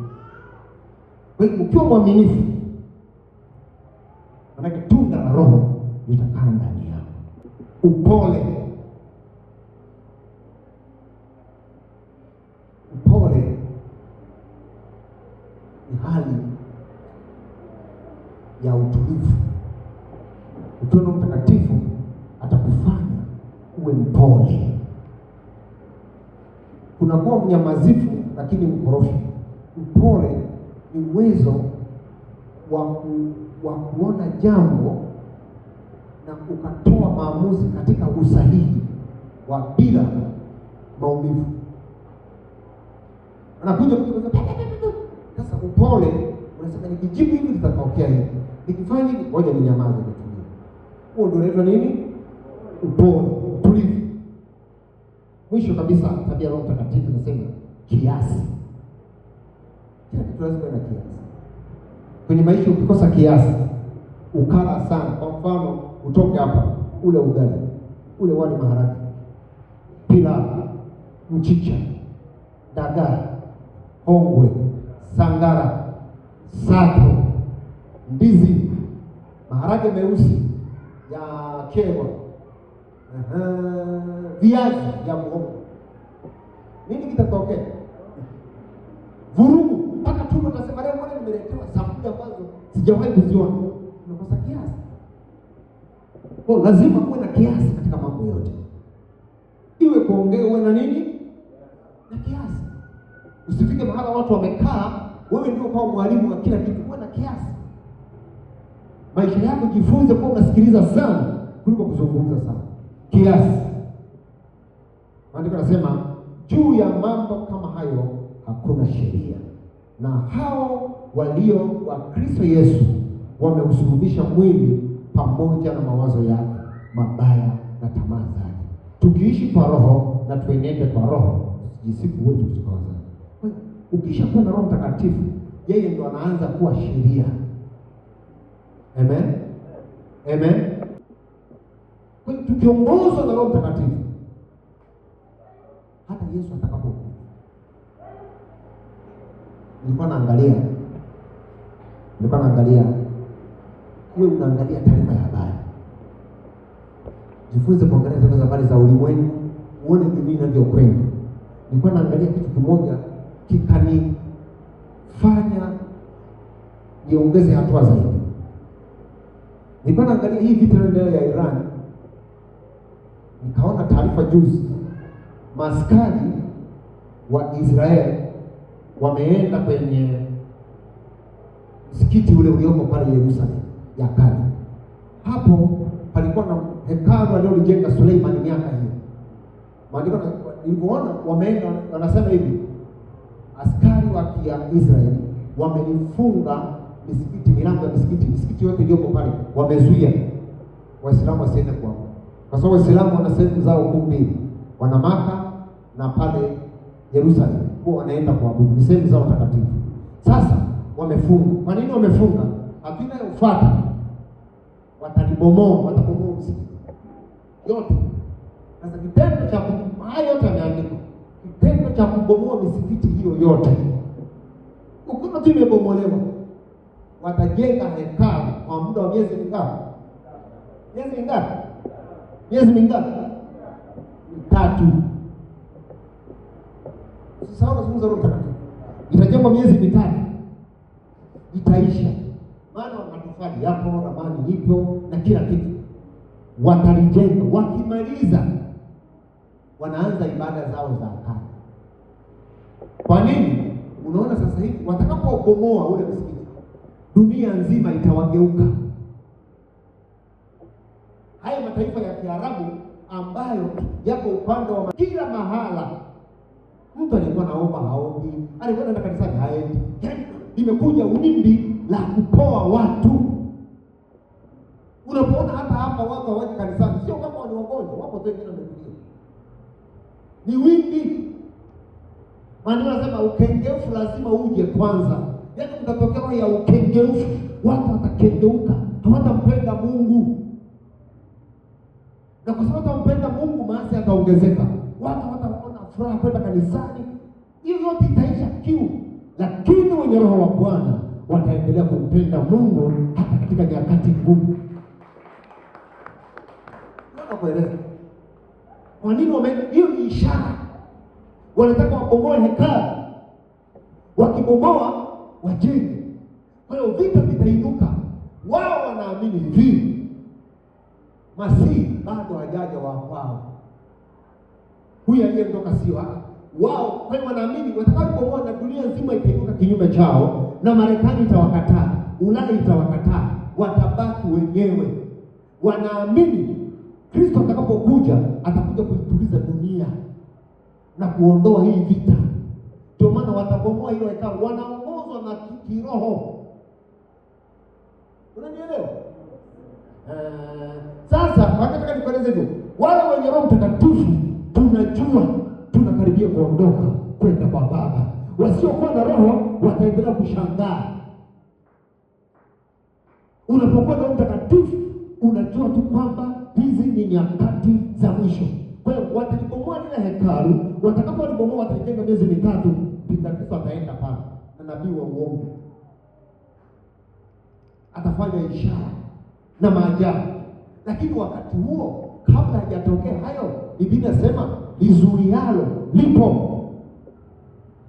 Kwa hiyo ukiwa mwaminifu, maana tunda la Roho litakaa ndani yako. Upole. Upole ni hali ya utulivu. Ukiwa na Mtakatifu atakufanya uwe mpole. Unakuwa mnyamazifu lakini mkorofi. Upole ni uwezo wa kuona jambo na ukatoa maamuzi katika usahihi wa bila maumivu. Anakuja mtu sasa, upole unasema nikijibu hivi litatokea hivi, nikifanya hivi ngoja ninyamaze nitulie. Huo ndio unaitwa nini? Upole, utulivu. Mwisho kabisa, tabia ya Roho Mtakatifu nasema kiasi. Kila kitu lazima na kiasi. Kwenye maisha ukikosa kiasi, ukala sana, kwa mfano utoke hapa ule ugali, ule wali maharage, pilau, mchicha, dagaa, hongwe, sangara, sato, ndizi, maharage meusi ya kewa, viazi ya muhogo, nini kitatokea? Vurugu. Mpaka tumbo tunasema leo mbona nimeletewa sampuli ambazo sijawahi kuziona. Unakosa kiasi. Kwa lazima uwe na kiasi katika mambo yote. Iwe kuongea uwe na nini? Na kiasi. Usifike mahala watu wamekaa, wewe ndio kwa mwalimu wa kila kitu, uwe na kiasi. Maisha yako jifunze kwa unasikiliza sana kuliko kuzungumza sana. Kiasi. Maandiko yanasema juu ya mambo kama hayo hakuna sheria. Na hao walio wa Kristo Yesu wameusulubisha mwili pamoja na mawazo yake mabaya na tamaa zake. Tukiishi kwa roho na tuenende kwa roho, tusijisifu wetu tukawaza. Ukisha kuwa na Roho Mtakatifu, yeye ndo anaanza kuwa sheria. Amen. Amen. Kwa hiyo tukiongozwa na Roho Mtakatifu, hata Yesu atakapokuja. Nilikuwa naangalia wewe unaangalia taarifa ya habari. Jifunze kuangalia taarifa za habari za ulimwengu, uone dunia inavyokwenda. Nilikuwa naangalia kitu kimoja kikanifanya niongeze hatua zaidi. Nilikuwa naangalia hii vita inayoendelea ya Iran. Nikaona taarifa juzi, maaskari wa Israeli wameenda kwenye msikiti ule ulioko pale Yerusalemu ya kale. Hapo palikuwa na hekalu alilojenga Suleiman miaka hiyo. Maandiko nilipoona wameenda wanasema hivi, askari wa Israeli wamelifunga misikiti, milango ya misikiti yote iliyoko pale wamezuia Waislamu wasiende kwao. Kwa sababu Waislamu wana sehemu zao mbili, wana Maka na pale Yerusalemu, kwa wanaenda kuabudu, ni sehemu zao takatifu. Sasa wamefunga. Kwa nini wamefunga? Hakuna ufuata. Watabomoa msikiti yote. Sasa kitendo cha haya yote yameandikwa. Kitendo cha kubomoa misikiti hiyo yote, ukuna tu imebomolewa, watajenga hekalu kwa muda wa miezi mingapi? Miezi mingapi? 3. Sasa unazungumza Roho Mtakatifu. Itajengwa miezi 3. Itaisha. Maana matofali yapo, ramani ipo na kila kitu. Watalijenga. Wakimaliza wanaanza ibada zao za kale. Kwa nini? Unaona sasa hivi watakapobomoa ule msikiti, dunia nzima itawageuka. Haya mataifa ya Kiarabu ambayo yako upande wa kila mahala, mtu alikuwa naomba haombi, alikuwa anaenda kanisani haendi. Imekuja wimbi la kupoa watu. Unapoona hata hapa watu hawaji kanisani, sio kama ni wagonjwa, wapo wengine wametulia. Ni wimbi. Maana wanasema ukengeufu lazima uje kwanza. Yaani utatokea roho ya ukengeufu, watu watakengeuka, hawatampenda Mungu. Na kwa sababu watampenda Mungu, maasi yataongezeka. Watu wataona furaha kwenda kanisani. Hiyo yote itaisha kiu. Lakini wenye roho wa Bwana wataendelea kumpenda Mungu hata katika nyakati ngumu. Kueleza kwa nini hiyo ni ishara. Wanataka wabomoe hekalu, wakibomoa wajenge. Kwa hiyo vita vitainuka. Wao wanaamini hivi, Masihi bado hajaja wa kwao, huyu aliyetoka sio wao. Kwa hiyo wanaamini watakapobomoa na dunia nzima itainuka kinyume chao, na Marekani itawakataa, Ulaya itawakataa, watabaki wenyewe. Wanaamini Kristo atakapokuja atakuja kuituliza dunia na kuondoa hii vita. Ndio maana watabomoa hilo hekalu. Wanaongozwa na kiroho. Unanielewa? Sasa nataka nikueleze hivyo. Wale wenye Roho Mtakatifu tunajua tunakaribia kuondoka kwenda kwa Baba. Wasiokuwa na roho wataendelea kushangaa. Unapokuwa na Roho Mtakatifu unajua tu kwamba hizi ni nyakati za mwisho. Kwa hiyo watalibomoa lile hekalu, watakapolibomoa watajenga miezi mitatu, mpinga Kristo ataenda pale na nabii wa uongo atafanya ishara na maajabu. Lakini wakati huo kabla hajatokea hayo, Biblia inasema lizuialo lipo.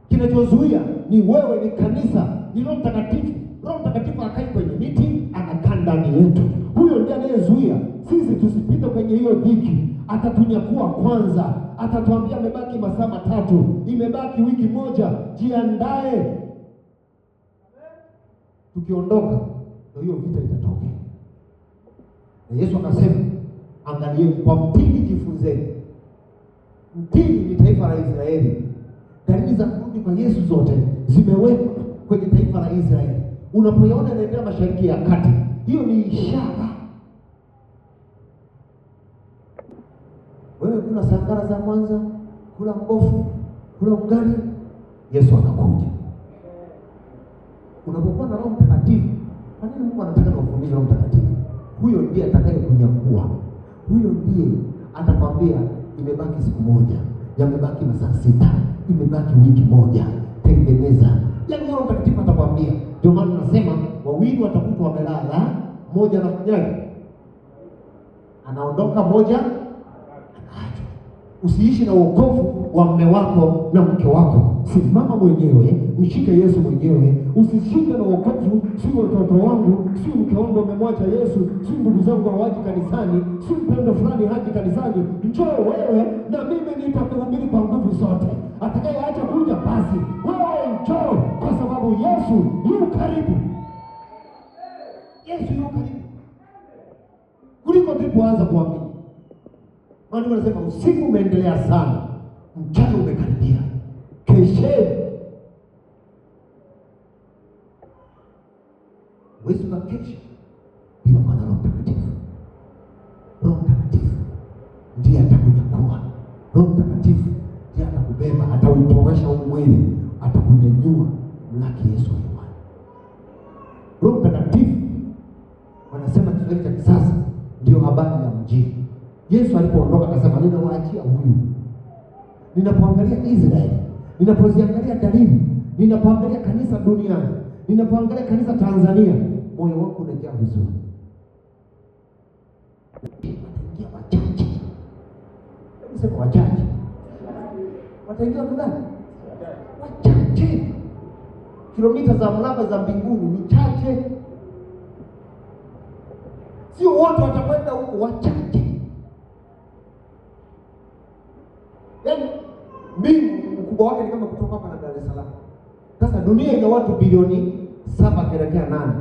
Kinachozuia ni wewe, ni kanisa, ni Roho Mtakatifu. Roho Mtakatifu akai kwenye miti, anakaa ndani yetu. Huyo ndiye anayezuia sisi tusipite kwenye hiyo dhiki. Atatunyakua kwanza, atatuambia imebaki masaa matatu, imebaki wiki moja, jiandae. Tukiondoka ndio hiyo vita itatokea. Na Yesu akasema, angalieni kwa mtini jifunzeni. Mtini ni taifa la Israeli. Dalili za kurudi kwa Yesu zote zimewekwa kwenye taifa la Israeli. Unapoiona inaendelea Mashariki ya Kati, hiyo ni ishara. Wewe kuna sangara za Mwanza, kula mbofu, kula ugali, Yesu anakuja. Unapokuwa na Roho Mtakatifu, kwa nini Mungu anataka kufundisha Roho Mtakatifu? Huyo ndiye atakayekunyakua. Huyo ndiye atakwambia imebaki siku moja, yamebaki masaa 6, imebaki wiki moja, tengeneza. Yaani Roho Mtakatifu atakwambia. Ndio maana tunasema wawili watakuwa wamelala, mmoja anafanyaje? Anaondoka, mmoja anaachwa. Usiishi na wokovu wa mume wako na mke wako. Simama mwenyewe, mshike Yesu mwenyewe. Usishinde na wokovu, si watoto wangu, si mke wangu amemwacha Yesu, si ndugu zangu hawaji kanisani, si mpendo fulani haji kanisani. Njoo wewe na mimi nitakuhubiri kwa nguvu zote. Atakayeacha kuja basi, wewe njoo, kwa sababu Yesu yu karibu. Yesu yu karibu. Kuliko tulipoanza kuamini. Maana wanasema usiku umeendelea sana, mchana umekaribia. Kesheni. Wewe unakesha bila kuwa na Roho Mtakatifu. Roho Mtakatifu ndiye atakunyakua. Roho Mtakatifu ndiye atakubeba, atautoresha mwili, atakunyanyua mlaki Yesu aliye. Roho Mtakatifu wanasema Kiswahili cha kisasa ndio habari ya mjini. Yesu alipoondoka akasema, ninawaachia huyu. Ninapoangalia Israeli, ninapoziangalia dalili, ninapoangalia kanisa duniani, ninapoangalia kanisa Tanzania, moyo wangu unajaa huzuni. Wataingia wachache. Hebu sema wachache. Wataingia ndani? Wachache. Kilomita za mraba za mbinguni ni chache. Sio wote watakwenda huko, wachache. Yaani mbingu ukubwa wake ni kama kutoka hapa na Dar es Salaam. Sasa dunia ina watu bilioni 7 kuelekea 8.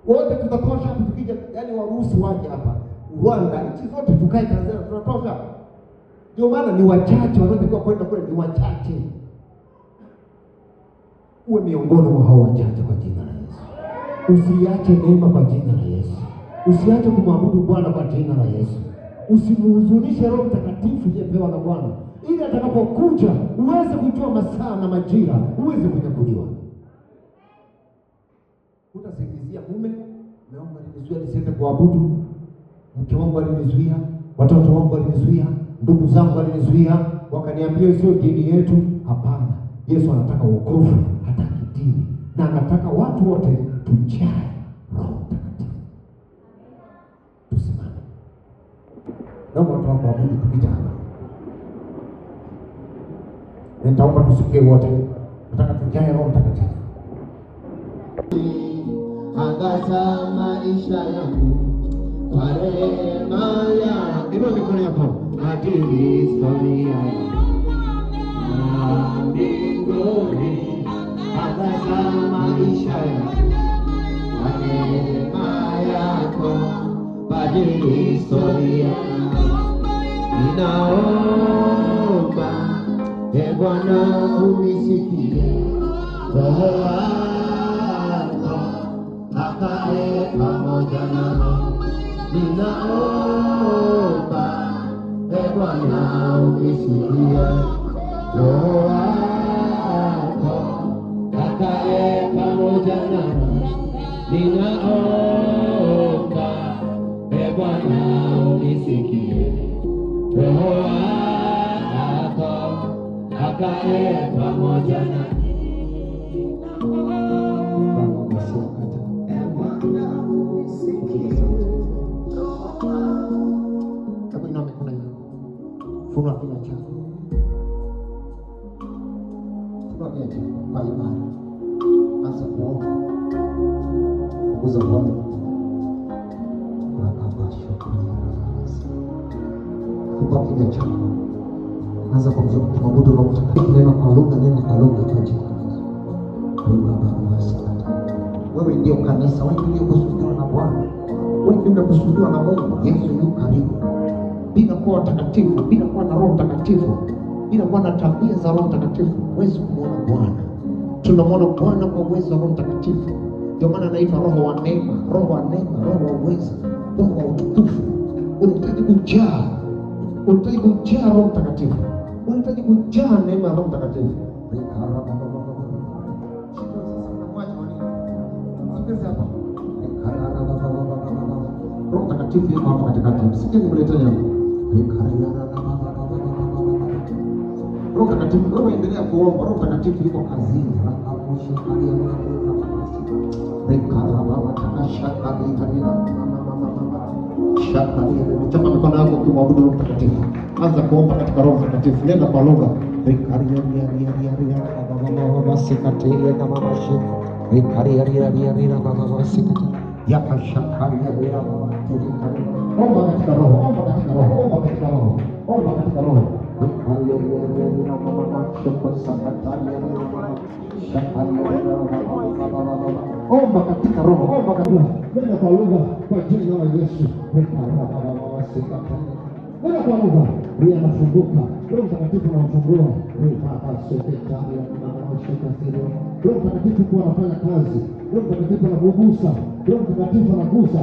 Wote tutatosha hapo tukija, yaani Warusi waje hapa, Rwanda, nchi zote tukae Tanzania, tunatosha. Ndio maana ni wachache wanaotakiwa kwenda kule, ni wachache. Uwe miongoni mwa hao wachache kwa jina la Yesu. Usiache neema kwa jina la Yesu. Usiache kumwabudu Bwana kwa jina la Yesu. Usimuhuzunishe Roho Mtakatifu aliyepewa na Bwana, ili atakapokuja uweze kujua masaa na majira, uweze kunyakuliwa. Utasingizia mume wangu alinizuia nisiende kuabudu, mke wangu alinizuia, watoto wangu walinizuia, ndugu zangu walinizuia, wakaniambia sio dini yetu. Hapana, Yesu anataka wokovu, hataki dini, na anataka watu wote tujae Roho Mtakatifu. Tusimame. Naomba watu wako waabudu kupita hapa. Nitaomba tusikie wote. Nataka tujae Roho Mtakatifu. Angaza maisha yangu kwa rehema yako. Inua mikono yako. Badili historia yangu na mbinguni. Angaza maisha yangu kwa rehema yako. Badili historia yangu. Ninaomba Bwana unisikie. Roho wako akae pamoja nami. Ninaomba Bwana unisikie. Roho wako akae pamoja nami. Ninaomba pamoja na funua kinywa chako, funua kinywa chako kwa imani, anza kuomba, punguza moyo, funua kinywa chako, anza kumwabudu Roho Mtakatifu, neno kwa lugha kwa jina la Yesu. Wewe ndio kanisa, wewe ndio kusudiwa na Bwana, wewe ndio kusudiwa na Mungu. Yesu yu karibu. Bila kuwa watakatifu, bila kuwa na Roho Mtakatifu, bila kuwa na tabia za Roho Mtakatifu, huwezi kumwona Bwana. Tunamwona Bwana kwa uwezo wa Roho Mtakatifu. Ndio maana anaitwa Roho wa neema, Roho wa neema, Roho wa uwezo, Roho wa utukufu. Unahitaji kujaa Roho Mtakatifu, unahitaji kujaa neema ya Roho Mtakatifu. Roho Mtakatifu yuko hapa katikati. Msikie nimleteni hapa. Roho Mtakatifu, wewe endelea kuomba. Roho Mtakatifu yuko kazini. Chapa mikono yako ukimwabudu Roho Mtakatifu. Anza kuomba katika Roho Mtakatifu. Nenda kwa lugha. Omba katika Roho, omba katika Roho, omba katika Roho, omba katika Roho. Omba katika Roho, omba katika Roho. Nenda kwa lugha kwa jina la Yesu. Nenda kwa lugha, Roho anafunguka, Roho Mtakatifu anafungua. Roho Mtakatifu kwa anafanya kazi, Roho Mtakatifu anagusa, Roho Mtakatifu anagusa.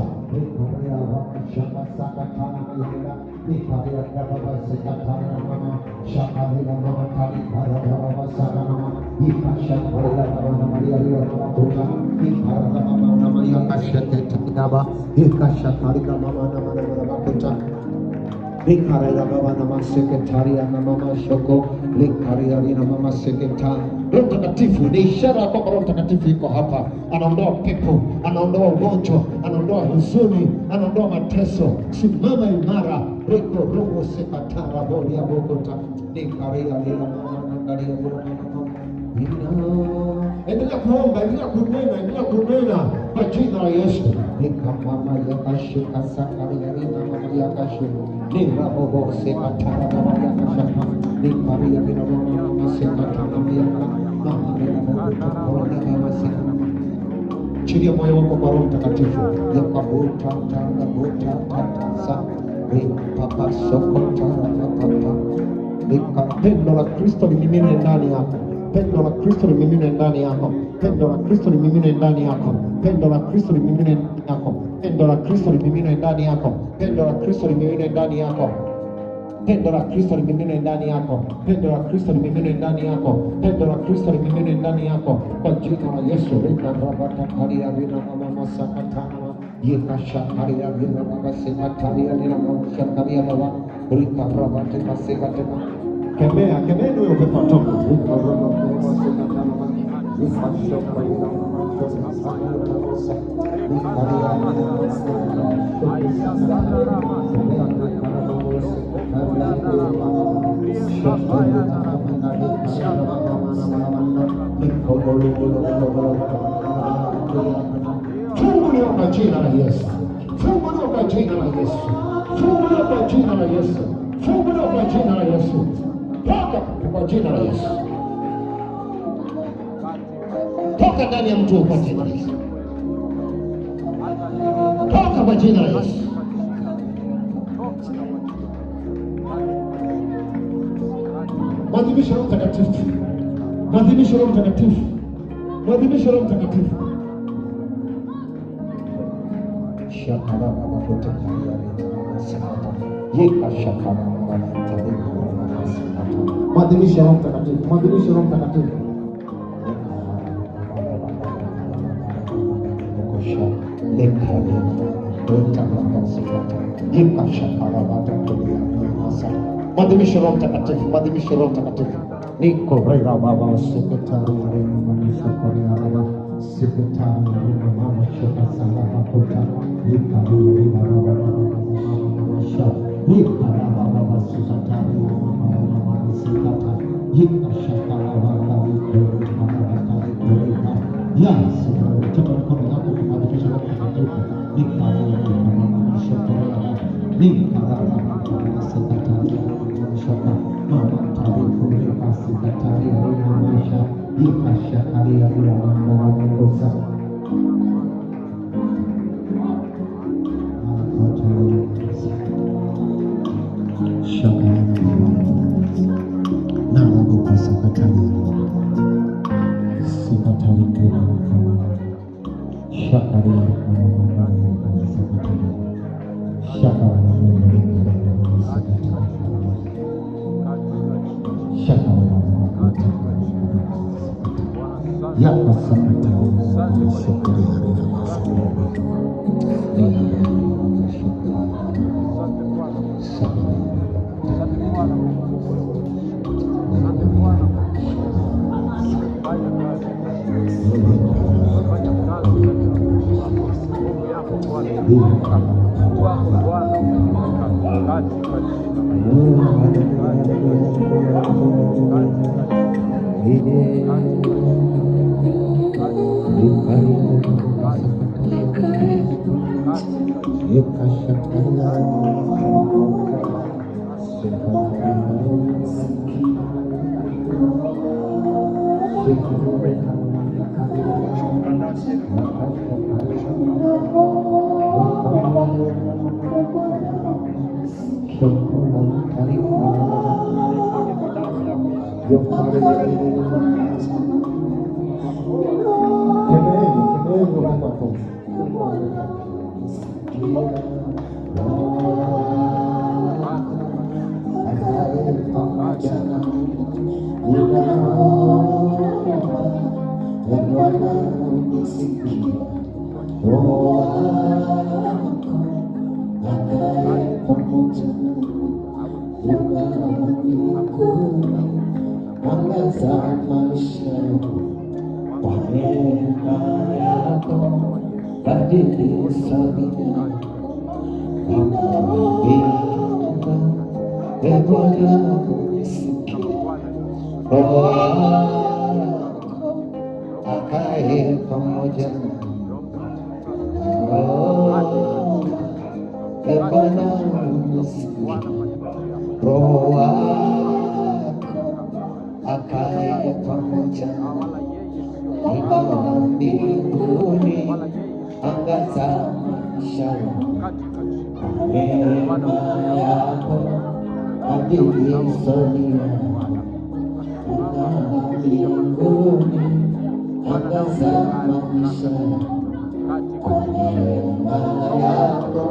Likaria baba na maseketaria na mama shoko, likaria na mama sekretari. Roho Mtakatifu ni ishara kwamba Roho Mtakatifu yuko hapa. Anaondoa pepo, anaondoa ugonjwa, anaondoa huzuni, anaondoa mateso. Simama imara. Reko roho sekatara boli ya bokota. Likaria na mama angalia bwana. Endelea kuomba, endelea kunena kwa jina la Yesu. Nikamama yakashika sakari ya mama yakashu. Nirabobo sekatara mama yakashaka. Nikaria bila mama sekatara mama yakashaka. Chilia moyo wako kwa Roho Mtakatifu. Yakabuta tanga buta tata. Papa sokota papa. Pendo la Kristo limimine ndani yako. Pendo la Kristo limimine ndani yako. Pendo la Kristo limimine ndani yako. Pendo la Kristo limimine ndani yako. Pendo la Kristo limimine ndani yako. Pendo la Kristo limimine ndani yako. Pendo la Kristo limimine ndani yako. Pendo la Kristo limimine ndani yako. Pendo la Kristo limimine ndani yako. Kwa jina la Yesu. Rabata kalia vina mama sakatana. Yekasha kalia vina mama sakatalia vina mama sakatalia baba. Rika rabata kasekatana. Kemea huyo pepo atoke. Funguliwa kwa jina la Yesu. Funguliwa kwa jina la Yesu. Funguliwa kwa jina la Yesu. Funguliwa kwa jina la Yesu. Toka kwa jina la Yesu. Toka ndani ya mtu kwa jina la Yesu. Toka kwa jina la Yesu. Mwadhimisha Roho Mtakatifu. Mwadhimisha Roho Mtakatifu. Mwadhimisha Roho Mtakatifu. Shakara baba kote kaya sakata. Yeka shakara baba tabibu. Mwadhimisha Roho Mtakatifu. Mwadhimisha Roho Mtakatifu. Kosha lekale kota baba sakata. Yeka shakara baba tabibu. Mwadhimisha Roho Mtakatifu. Mwadhimisha Roho Mtakatifu. Niko rega baba sekretari ya manisha Korea baba sekretari ya mama shoka sana makuta nikari ya baba baba sha nikara baba sekretari ya mama sekretari yikashaka baba nikari baba nikari ya sekretari chukua mkono wako kuhakikisha kwamba nikari ya mama shoka nikara baba sekretari ya mama shoka mama tabi kuri pasi katari ya maisha ikashakari ya mama wangosa shakari na wango pasi katari sikatari kuri shakari ya mama sekretari shakari ya pasapata shukuri ya akae pamoja Bwana Roho wako akae pamoja mbinguni, angaza maisha yako hadi historia. Mbinguni angaza maisha yako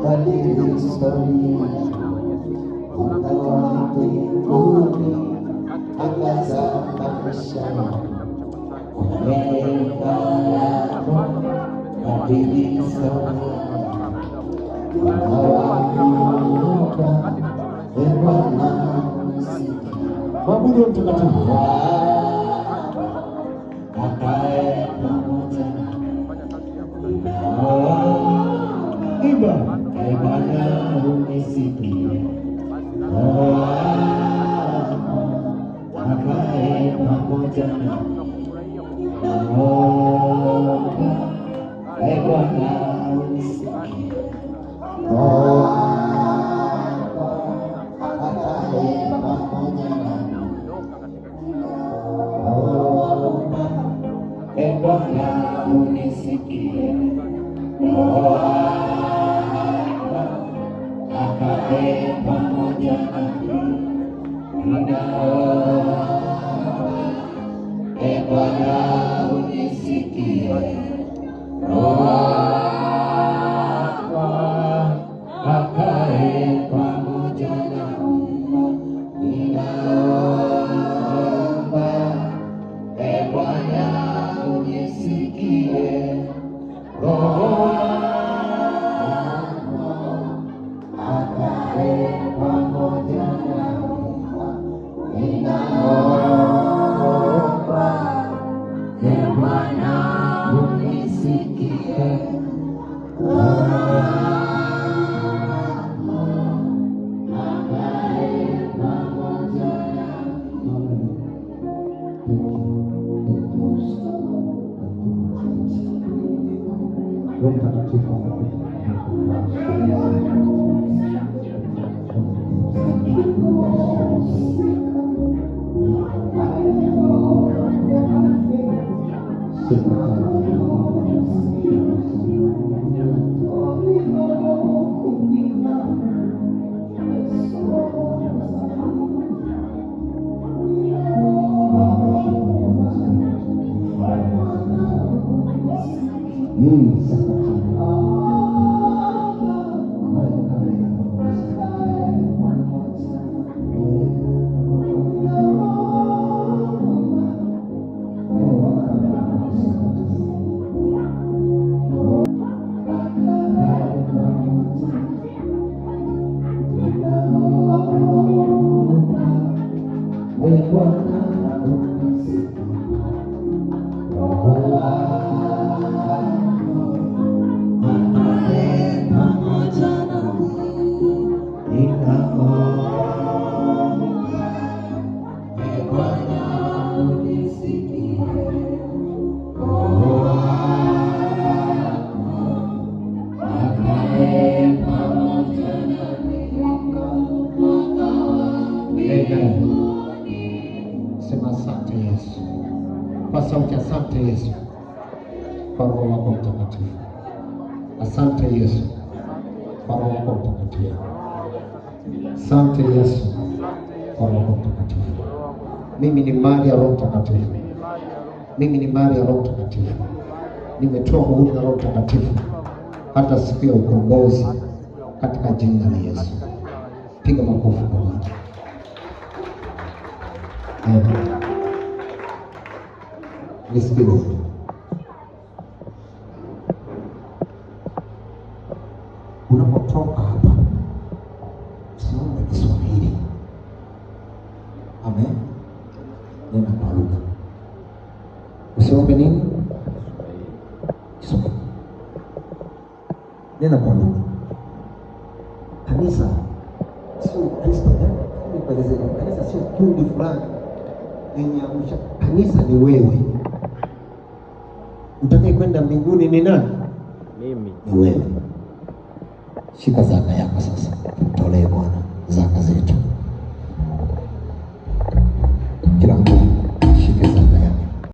hadi historia. Mbinguni angaza maisha yako hadi historia. Mwabudu Mtakatifu akae pamoja imba Bwana unisikie, akae pamoja Bwana unisikie, Bwana unisikie, akae pamoja nami, Bwana unisikie, akae pamoja nami, ninaomba Bwana unisikie, Roho wako akae pamoja nami, ninaomba Bwana Roho wako akae pamoja nami, ninaomba Ee Bwana unisikie. Roho wako akae pamoja nami, mwanga wa mbinguni. Sema asante Yesu. Kwa sauti, asante Yesu kwa Roho wako Mtakatifu. Asante Yesu kwa Roho wako Mtakatifu. Asante Yesu kwa Roho wako Mtakatifu. Mimi ni mali ya Roho Mtakatifu. Mimi ni mali ya Roho Mtakatifu. Nimetoa muhuri wa Roho Mtakatifu hata siku ya ukombozi katika jina la Yesu. Piga makofi kwa Bwana. Amen. Nisikilize. Unapotoka hapa usiombe Kiswahili. Amen. Nena kwa lugha. Usiombe nini? Kiswahili. Nena kwa lugha. Kanisa sio Kristo. Kanisa sio kundi fulani lenye amsha. Kanisa ni wewe. Utakaye kwenda mbinguni ni nani? Mimi. Ni wewe. Shika zaka yako sasa. Mtolee Bwana.